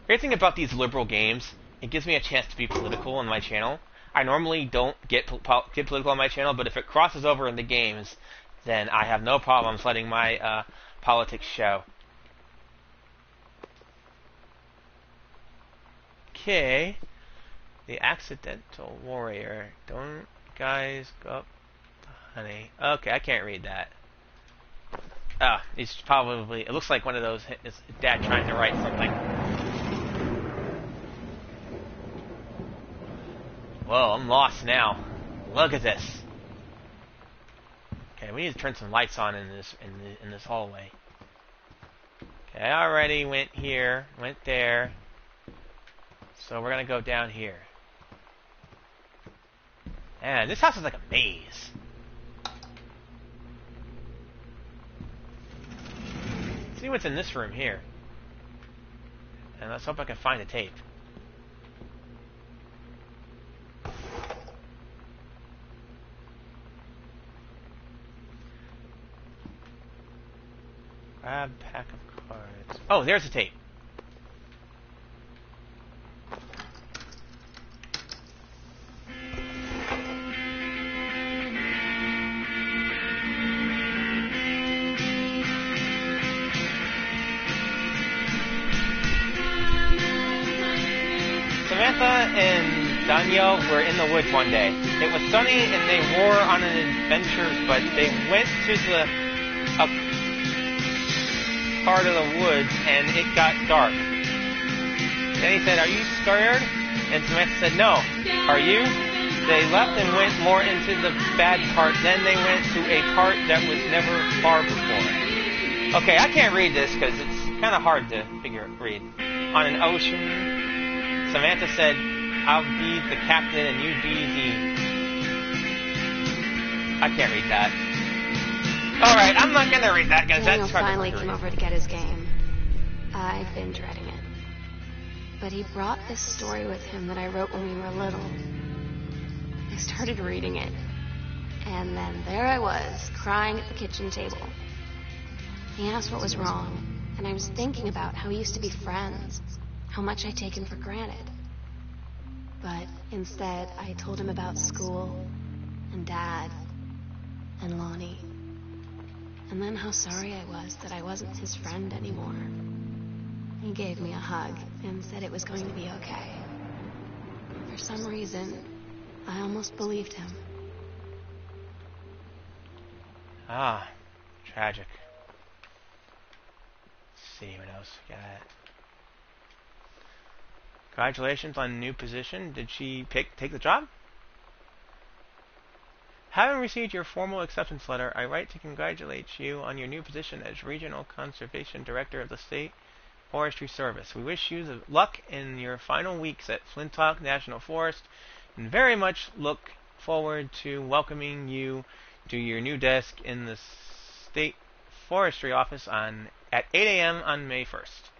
Great thing about these liberal games, it gives me a chance to be political on my channel. I normally don't get political on my channel, but if it crosses over in the games, then I have no problems letting my politics show. Okay. The accidental warrior. Don't guys go... honey. Okay, I can't read that. He's probably... it looks like one of those... his dad trying to write something. Whoa, I'm lost now. Look at this. Okay, we need to turn some lights on in this hallway. Okay, I already went here, went there. So we're gonna go down here. Man, this house is like a maze. Let's see what's in this room here. And let's hope I can find a tape. Grab pack of cards. Oh, there's a tape. Samantha and Danielle were in the woods one day. It was sunny and they were on an adventure, but they went to the part of the woods and it got dark. Then he said, "Are you scared?" And Samantha said, "No." "Are you?" They left and went more into the bad part. Then they went to a part that was never far before. Okay, I can't read this because it's kind of hard to read. On an ocean, Samantha said, "I'll be the captain and you be the..." I can't read that. Alright, I'm not gonna read that because Daniel that's hard finally to came read. over to get his game. I've been dreading it. But he brought this story with him that I wrote when we were little. I started reading it. And then there I was, crying at the kitchen table. He asked what was wrong, and I was thinking about how we used to be friends, how much I'd taken for granted. But instead, I told him about school, and Dad, and Lonnie. And then how sorry I was that I wasn't his friend anymore. He gave me a hug and said it was going to be okay. For some reason, I almost believed him. Ah, tragic. Let's see what else we got. Congratulations on new position. Did she take the job? Having received your formal acceptance letter, I write to congratulate you on your new position as Regional Conservation Director of the State Forestry Service. We wish you the luck in your final weeks at Flintock National Forest and very much look forward to welcoming you to your new desk in the State Forestry Office at 8 a.m. on May 1st.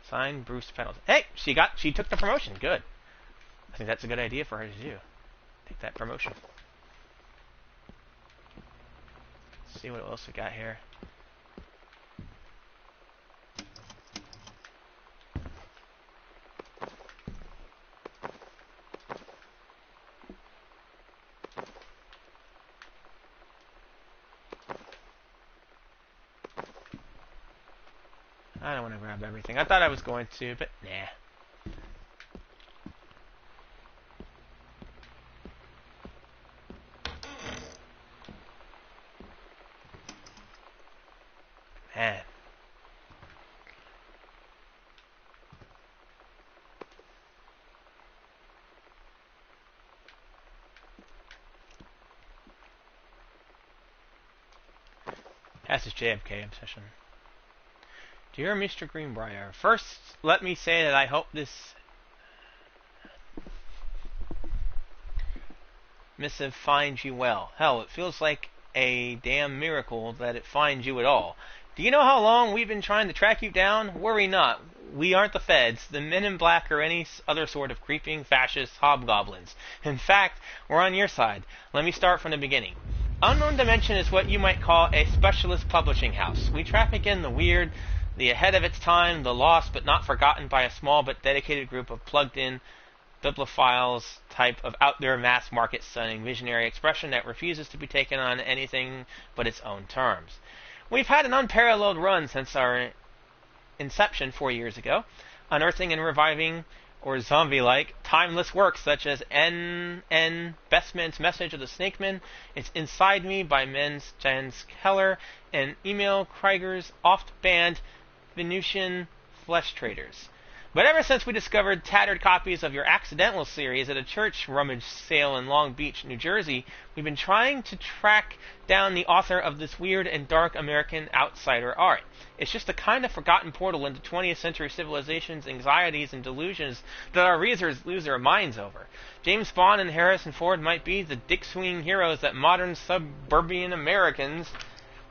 Signed, Bruce Pendleton. Hey, she took the promotion. Good. I think that's a good idea for her to do. Take that promotion. Let's see what else we got here. I don't want to grab everything. I thought I was going to, but nah. Man. That's his JFK obsession. Dear Mr. Greenbrier, first let me say that I hope this missive finds you well. Hell, it feels like a damn miracle that it finds you at all. Do you know how long we've been trying to track you down? Worry not. We aren't the feds, the men in black, or any other sort of creeping fascist hobgoblins. In fact, we're on your side. Let me start from the beginning. Unknown Dimension is what you might call a specialist publishing house. We traffic in the weird, the ahead of its time, the lost but not forgotten by a small but dedicated group of plugged-in bibliophiles type of out-there mass-market stunning visionary expression that refuses to be taken on anything but its own terms. We've had an unparalleled run since our inception 4 years ago, unearthing and reviving, or zombie-like, timeless works such as N.N. Bestman's Message of the Snakeman, It's Inside Me by Men's Jens Keller, and Emil Krieger's oft-banned Venusian Flesh Traders. But ever since we discovered tattered copies of your Accidental series at a church rummage sale in Long Beach, New Jersey, we've been trying to track down the author of this weird and dark American outsider art. It's just a kind of forgotten portal into 20th century civilization's anxieties and delusions that our readers lose their minds over. James Bond and Harrison Ford might be the dick-swinging heroes that modern suburban America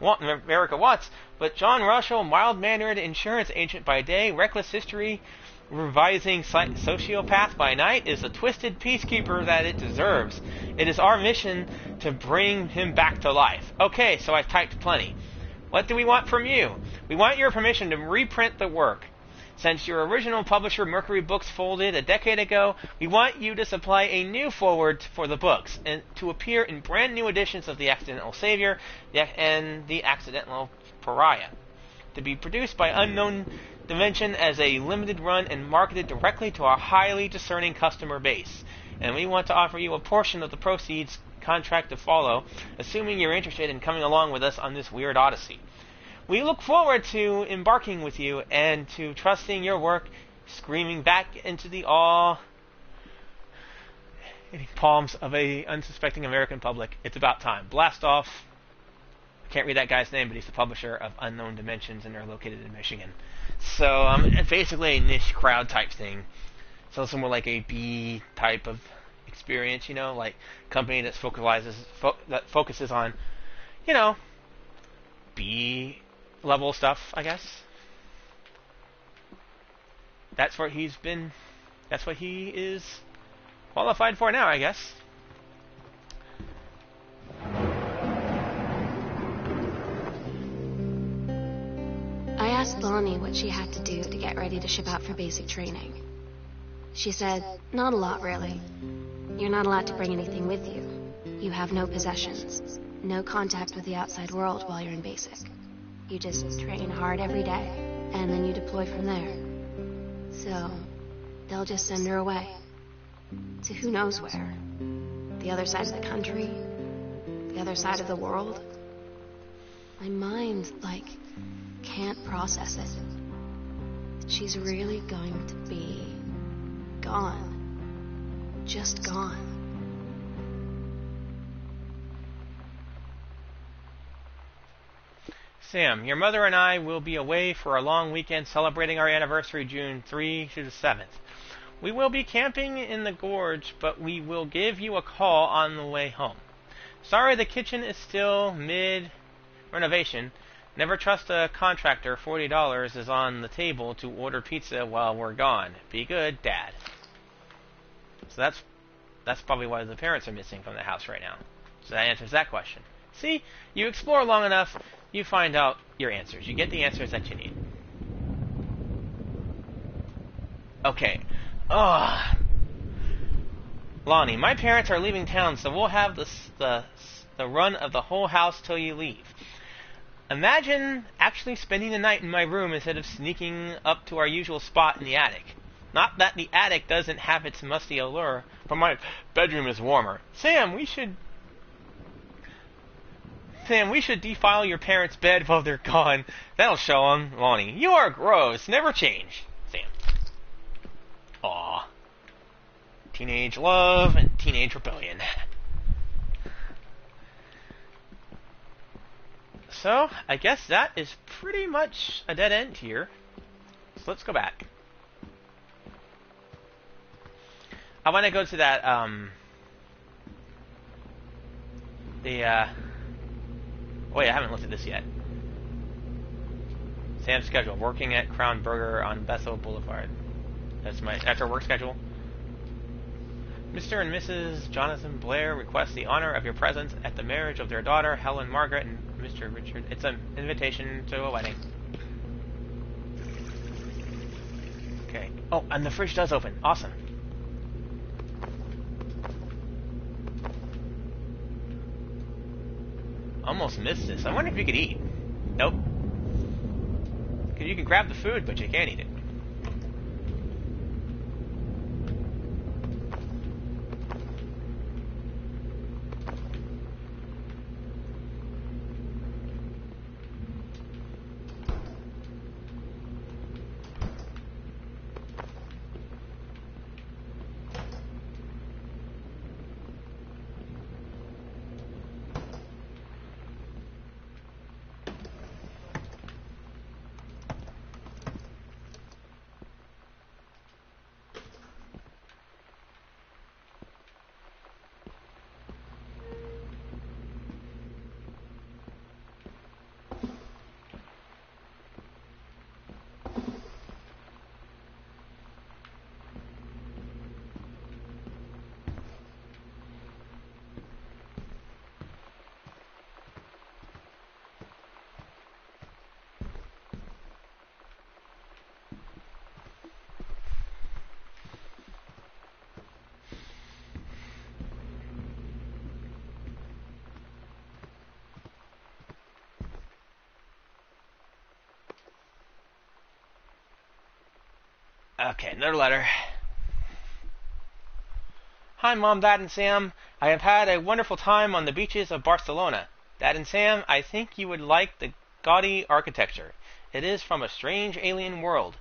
wants, but John Russell, mild-mannered insurance agent by day, reckless history revising sociopath by night, is the twisted peacekeeper that it deserves. It is our mission to bring him back to life. Okay, so I've typed plenty. What do we want from you? We want your permission to reprint the work. Since your original publisher Mercury Books folded a decade ago, we want you to supply a new foreword for the books and to appear in brand new editions of The Accidental Savior and The Accidental Pariah, to be produced by Unknown Dimension as a limited run and marketed directly to our highly discerning customer base. And we want to offer you a portion of the proceeds, contract to follow, assuming you're interested in coming along with us on this weird odyssey. We look forward to embarking with you and to trusting your work, screaming back into the palms of a unsuspecting American public. It's about time. Blast off. I can't read that guy's name, but he's the publisher of Unknown Dimensions, and they're located in Michigan. So it's basically a niche crowd type thing. So it's more like a B type of experience, you know, like company that focuses on, you know, B level stuff, I guess. That's what he is qualified for now, I guess. I asked Lonnie what she had to do to get ready to ship out for basic training. She said, not a lot, really. You're not allowed to bring anything with you. You have no possessions, no contact with the outside world while you're in basic. You just train hard every day, and then you deploy from there. So, they'll just send her away. To who knows where. The other side of the country. The other side of the world. My mind, can't process it. She's really going to be gone. Just gone. Sam, your mother and I will be away for a long weekend celebrating our anniversary June 3 to the 7th. We will be camping in the gorge, but we will give you a call on the way home. Sorry the kitchen is still mid-renovation. Never trust a contractor. $40 is on the table to order pizza while we're gone. Be good, Dad. So that's probably why the parents are missing from the house right now. So that answers that question. See, you explore long enough, you find out your answers. You get the answers that you need. Okay. Lonnie, my parents are leaving town, so we'll have the run of the whole house till you leave. Imagine actually spending the night in my room instead of sneaking up to our usual spot in the attic. Not that the attic doesn't have its musty allure, but my bedroom is warmer. Sam, we should defile your parents' bed while they're gone. That'll show 'em. Lonnie, you are gross. Never change. Sam. Aw. Teenage love and teenage rebellion. So, I guess that is pretty much a dead end here. So let's go back. I want to go to that, wait, I haven't looked at this yet. Sam's schedule. Working at Crown Burger on Bethel Boulevard. That's our work schedule. Mr. and Mrs. Jonathan Blair request the honor of your presence at the marriage of their daughter, Helen Margaret, and Mr. Richard. It's an invitation to a wedding. Okay. Oh, and the fridge does open. Awesome. Almost missed this. I wonder if you could eat. Nope. Because you can grab the food, but you can't eat it. Okay, another letter. Hi, Mom, Dad, and Sam. I have had a wonderful time on the beaches of Barcelona. Dad and Sam, I think you would like the gaudy architecture. It is from a strange alien world.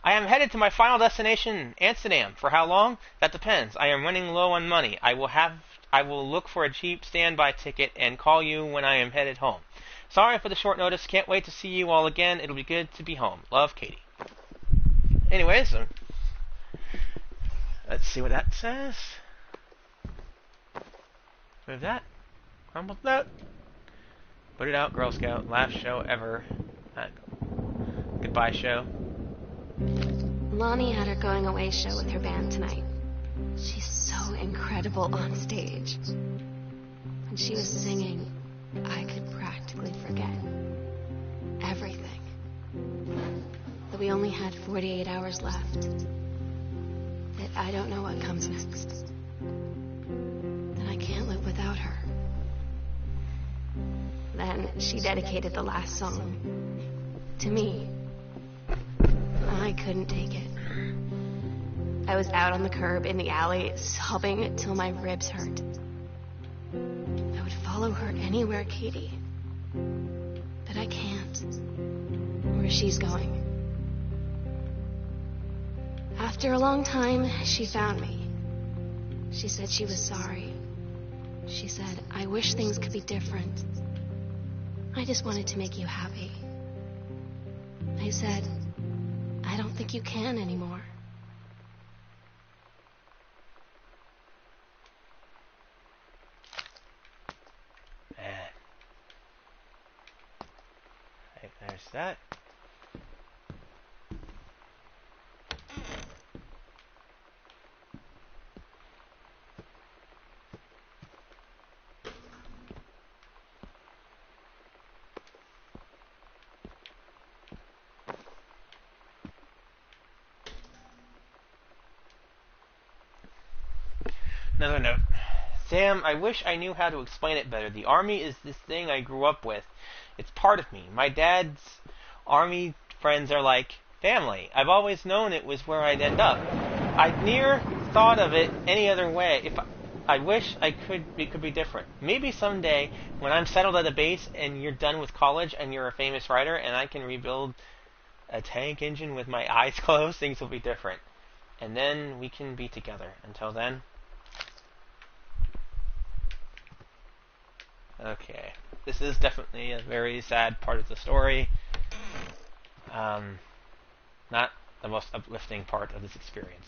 I am headed to my final destination, Amsterdam. For how long? That depends. I am running low on money. I will look for a cheap standby ticket and call you when I am headed home. Sorry for the short notice. Can't wait to see you all again. It'll be good to be home. Love, Katie. Anyways, let's see what that says. Move that. Crumbled note. Put it out, Girl Scout. Last show ever. Goodbye show. Lonnie had her going away show with her band tonight. She's so incredible on stage. When she was singing, I could practically forget everything. That we only had 48 hours left. That I don't know what comes next. That I can't live without her. Then she dedicated the last song to me. I couldn't take it. I was out on the curb in the alley, sobbing till my ribs hurt. I would follow her anywhere, Katie. But I can't. Where she's going. After a long time, she found me. She said she was sorry. She said, I wish things could be different. I just wanted to make you happy. I said, I don't think you can anymore. Man. There's that. Another note. Sam, I wish I knew how to explain it better. The Army is this thing I grew up with. It's part of me. My dad's Army friends are like family. I've always known it was where I'd end up. I'd never thought of it any other way. I wish it could be different. Maybe someday, when I'm settled at a base and you're done with college and you're a famous writer and I can rebuild a tank engine with my eyes closed, things will be different. And then we can be together. Until then... Okay. This is definitely a very sad part of the story. Not the most uplifting part of this experience.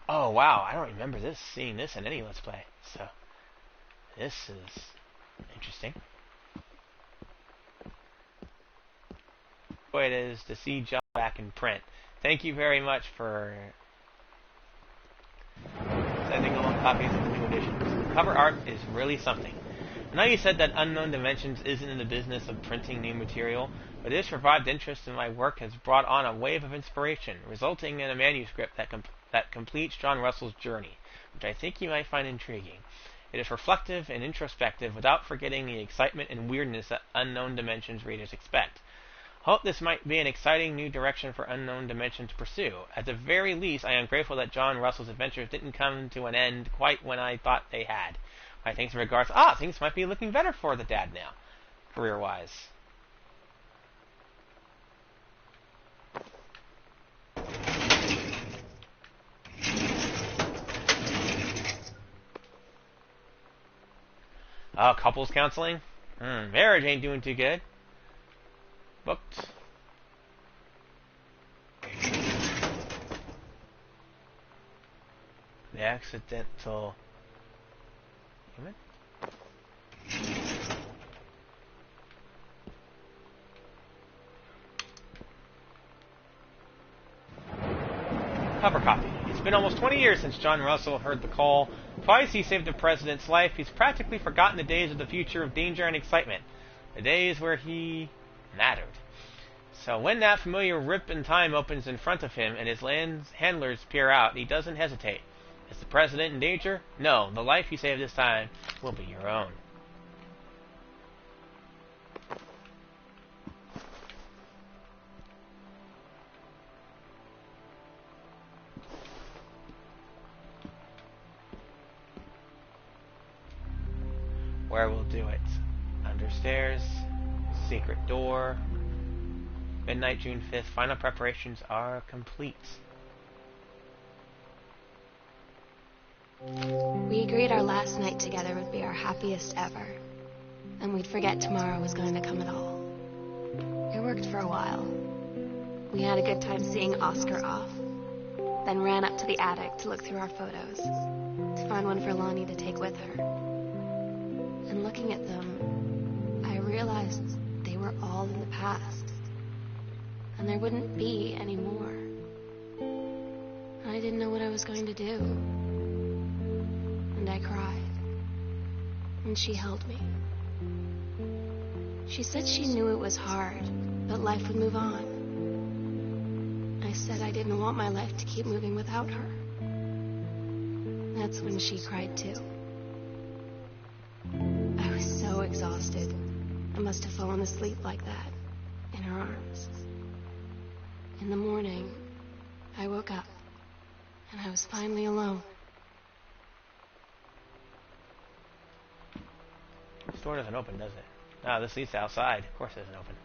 Oh wow, I don't remember seeing this in any Let's Play. So this is interesting. Boy, it is to see John back in print. Thank you very much for sending along copies of the new editions. Cover art is really something. I know you said that Unknown Dimensions isn't in the business of printing new material, but this revived interest in my work has brought on a wave of inspiration, resulting in a manuscript that completes John Russell's journey, which I think you might find intriguing. It is reflective and introspective without forgetting the excitement and weirdness that Unknown Dimensions readers expect. Hope this might be an exciting new direction for Unknown Dimension to pursue. At the very least, I am grateful that John Russell's adventures didn't come to an end quite when I thought they had. My thanks in regards... things might be looking better for the dad now, career-wise. Couples counseling? Marriage ain't doing too good. Booked. The accidental human? Cover copy. It's been almost 20 years since John Russell heard the call. Twice he saved the president's life. He's practically forgotten the days of the future of danger and excitement. The days where he mattered. So when that familiar rip in time opens in front of him and his handlers peer out, he doesn't hesitate. Is the president in danger? No, the life you save this time will be your own. Where we'll do it. Understairs, secret door. Midnight, June 5th. Final preparations are complete. We agreed our last night together would be our happiest ever. And we'd forget tomorrow was going to come at all. It worked for a while. We had a good time seeing Oscar off. Then ran up to the attic to look through our photos. To find one for Lonnie to take with her. And looking at them, I realized they were all in the past. And there wouldn't be any more. I didn't know what I was going to do. And I cried. And she held me. She said she knew it was hard, but life would move on. I said I didn't want my life to keep moving without her. That's when she cried too. I was so exhausted. I must have fallen asleep like that, in her arms. In the morning, I woke up, and I was finally alone. This door doesn't open, does it? No, this leads to outside. Of course it doesn't open.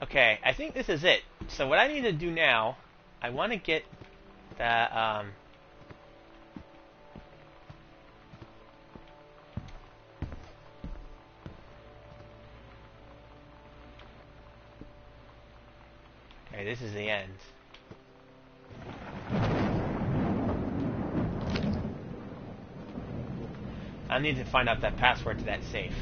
Okay, I think this is it. So what I need to do now, I want to get that, okay, this is the end. I need to find out that password to that safe.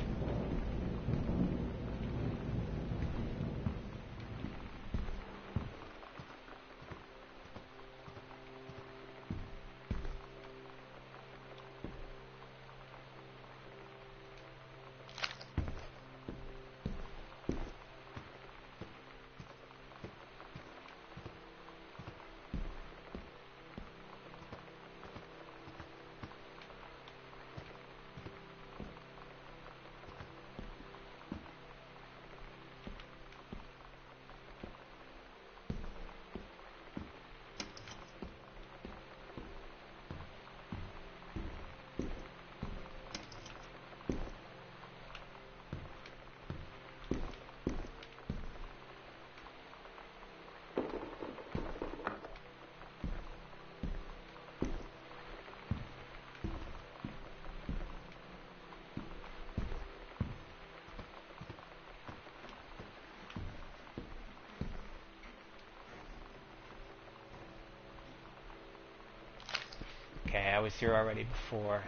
Okay, I was here already before.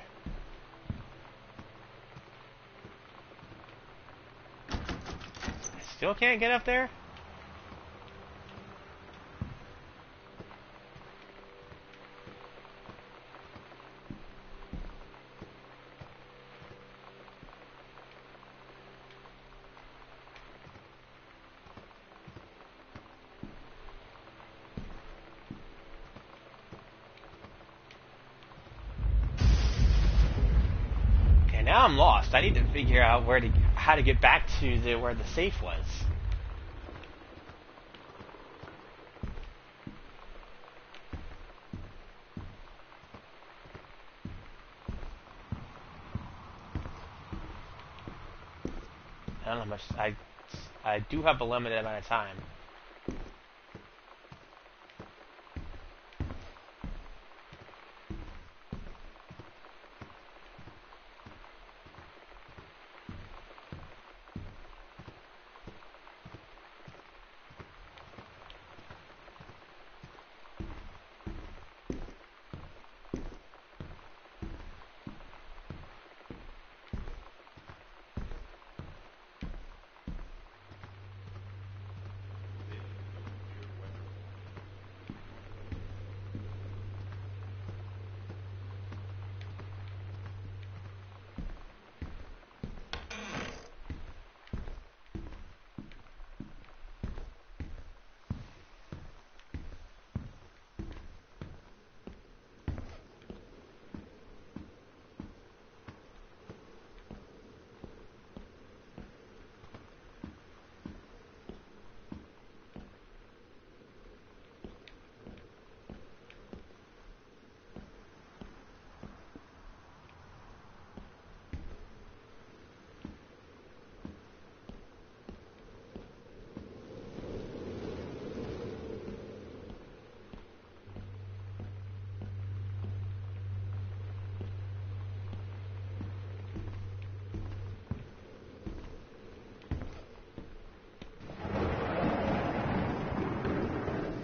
I still can't get up there? Now I'm lost. I need to figure out how to get back to where the safe was. I don't know how much I do have a limited amount of time.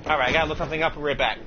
Alright, I gotta look something up and be right back.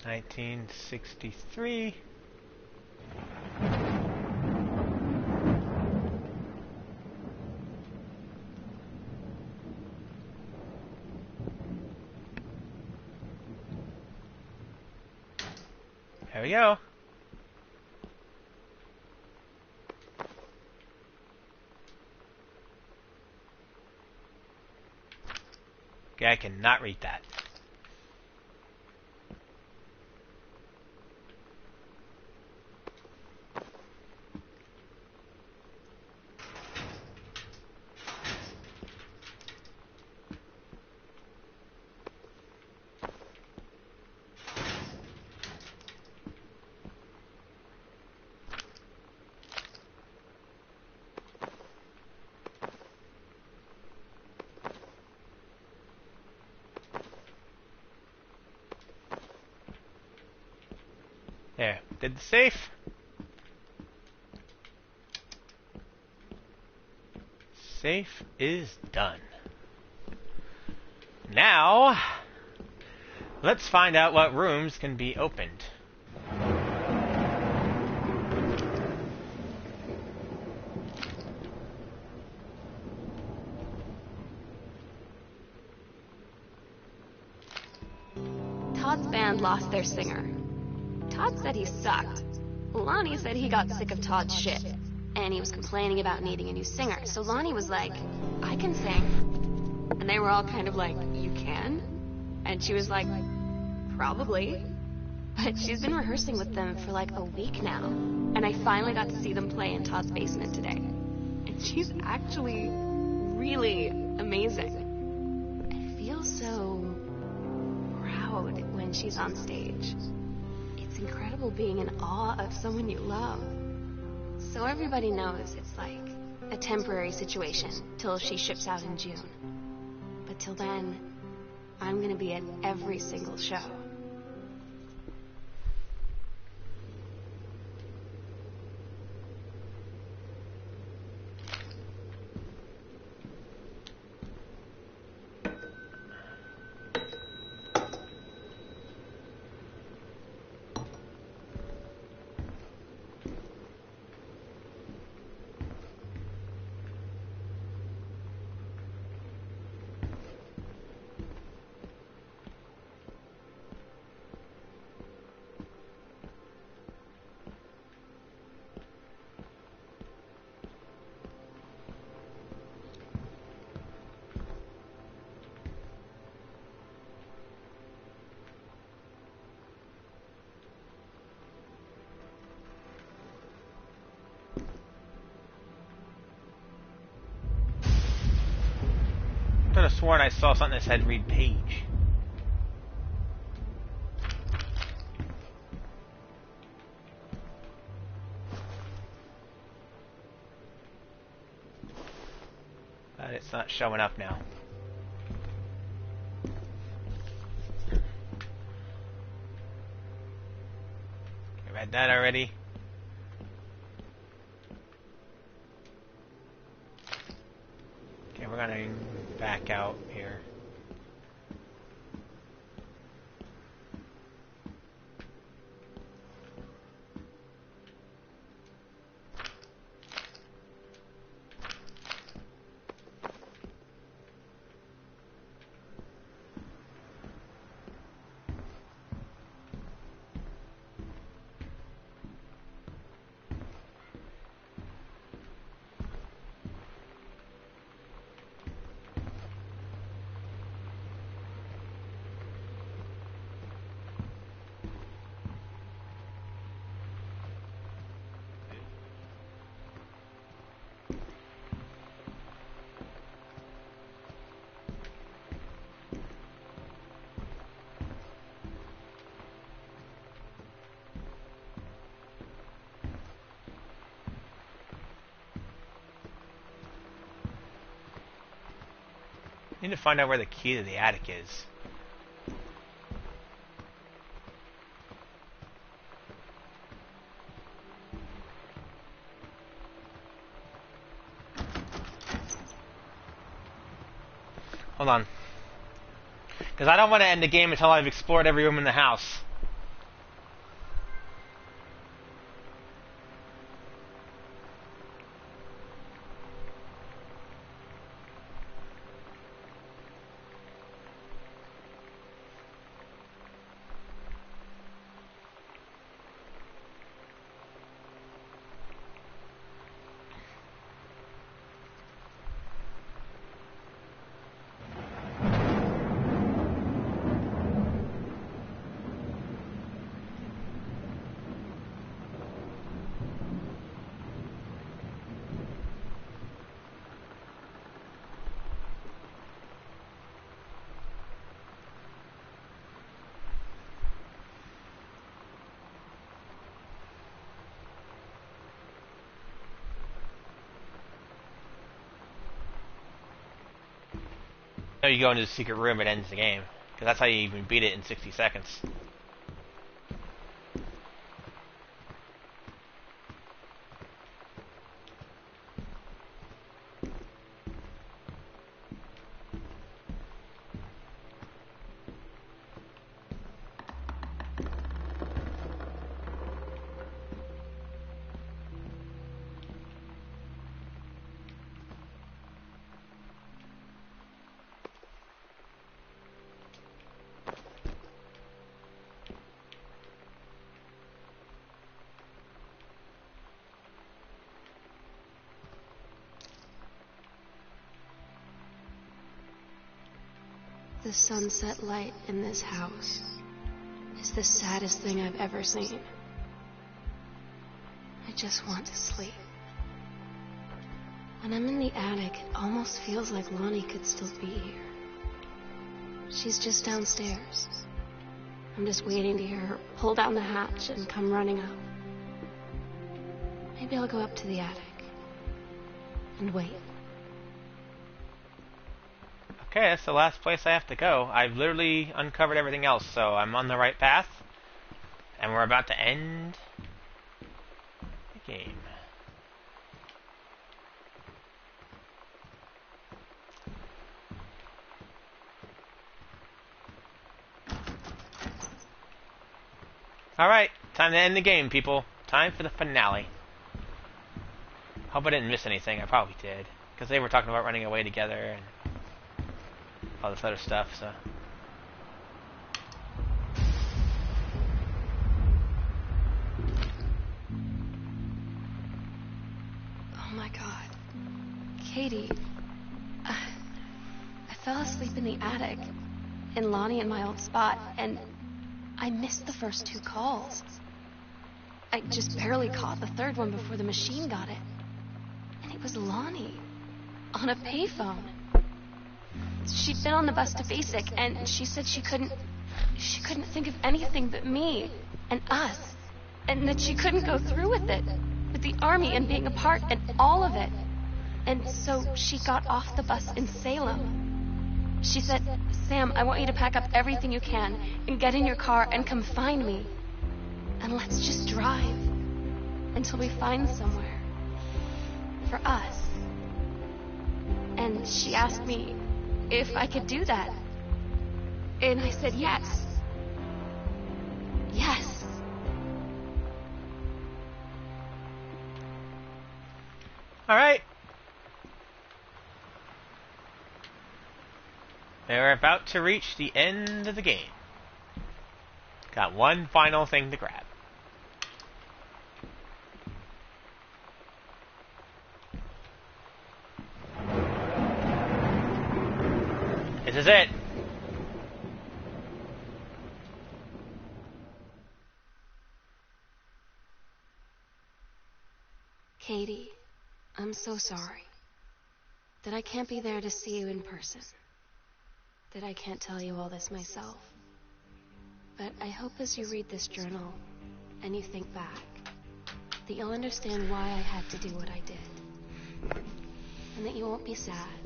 $1963. There we go. Okay, I cannot read that. Did the safe. Safe is done. Now, let's find out what rooms can be opened. Todd's band lost their singer. Todd said he sucked. Lonnie said he got sick of Todd's shit, and he was complaining about needing a new singer. So Lonnie was like, I can sing. And they were all kind of like, you can? And she was like, probably. But she's been rehearsing with them for like a week now. And I finally got to see them play in Todd's basement today. And she's actually really amazing. I feel so proud when she's on stage. It's incredible being in awe of someone you love. So everybody knows it's like a temporary situation till she ships out in June. But till then, I'm gonna be at every single show. I could have sworn I saw something that said read page. But it's not showing up now. I read that already. Okay, we're gonna back out here. Need to find out where the key to the attic is. Hold on. Because I don't want to end the game until I've explored every room in the house. No, you go into the secret room, it ends the game. Because that's how you even beat it in 60 seconds. The sunset light in this house is the saddest thing I've ever seen. I just want to sleep. When I'm in the attic, it almost feels like Lonnie could still be here. She's just downstairs. I'm just waiting to hear her pull down the hatch and come running up. Maybe I'll go up to the attic and wait. Okay, that's the last place I have to go. I've literally uncovered everything else, so I'm on the right path. And we're about to end the game. Alright, time to end the game, people. Time for the finale. Hope I didn't miss anything. I probably did. Because they were talking about running away together and all this other stuff, so. Oh my god. Katie. I fell asleep in the attic. In Lonnie and my old spot, and I missed the first 2 calls. I just barely caught the third one before the machine got it. And it was Lonnie. On a payphone. She'd been on the bus to Basic, and she said she couldn't think of anything but me and us, and that she couldn't go through with it, with the army and being a part and all of it. And so she got off the bus in Salem. She said, "Sam, I want you to pack up everything you can and get in your car and come find me. And let's just drive until we find somewhere for us." And she asked me if I could do that. And I said yes. Yes. Alright. We're about to reach the end of the game. Got one final thing to grab. This is it. Katie, I'm so sorry that I can't be there to see you in person, that I can't tell you all this myself. But I hope as you read this journal and you think back, that you'll understand why I had to do what I did. And that you won't be sad,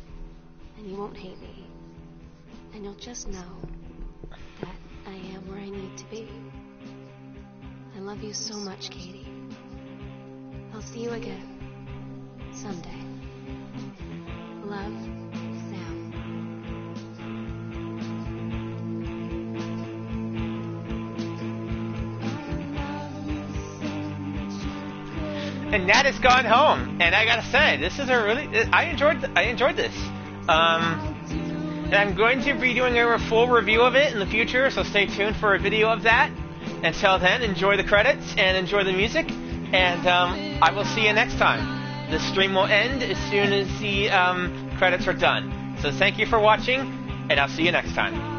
and you won't hate me, and you'll just know that I am where I need to be. I love you so much, Katie. I'll see you again someday. Love, Sam. And Nat has gone home, and I gotta say, this is a really I enjoyed this. And I'm going to be doing a full review of it in the future, so stay tuned for a video of that. Until then, enjoy the credits and enjoy the music, and I will see you next time. The stream will end as soon as the credits are done. So thank you for watching, and I'll see you next time.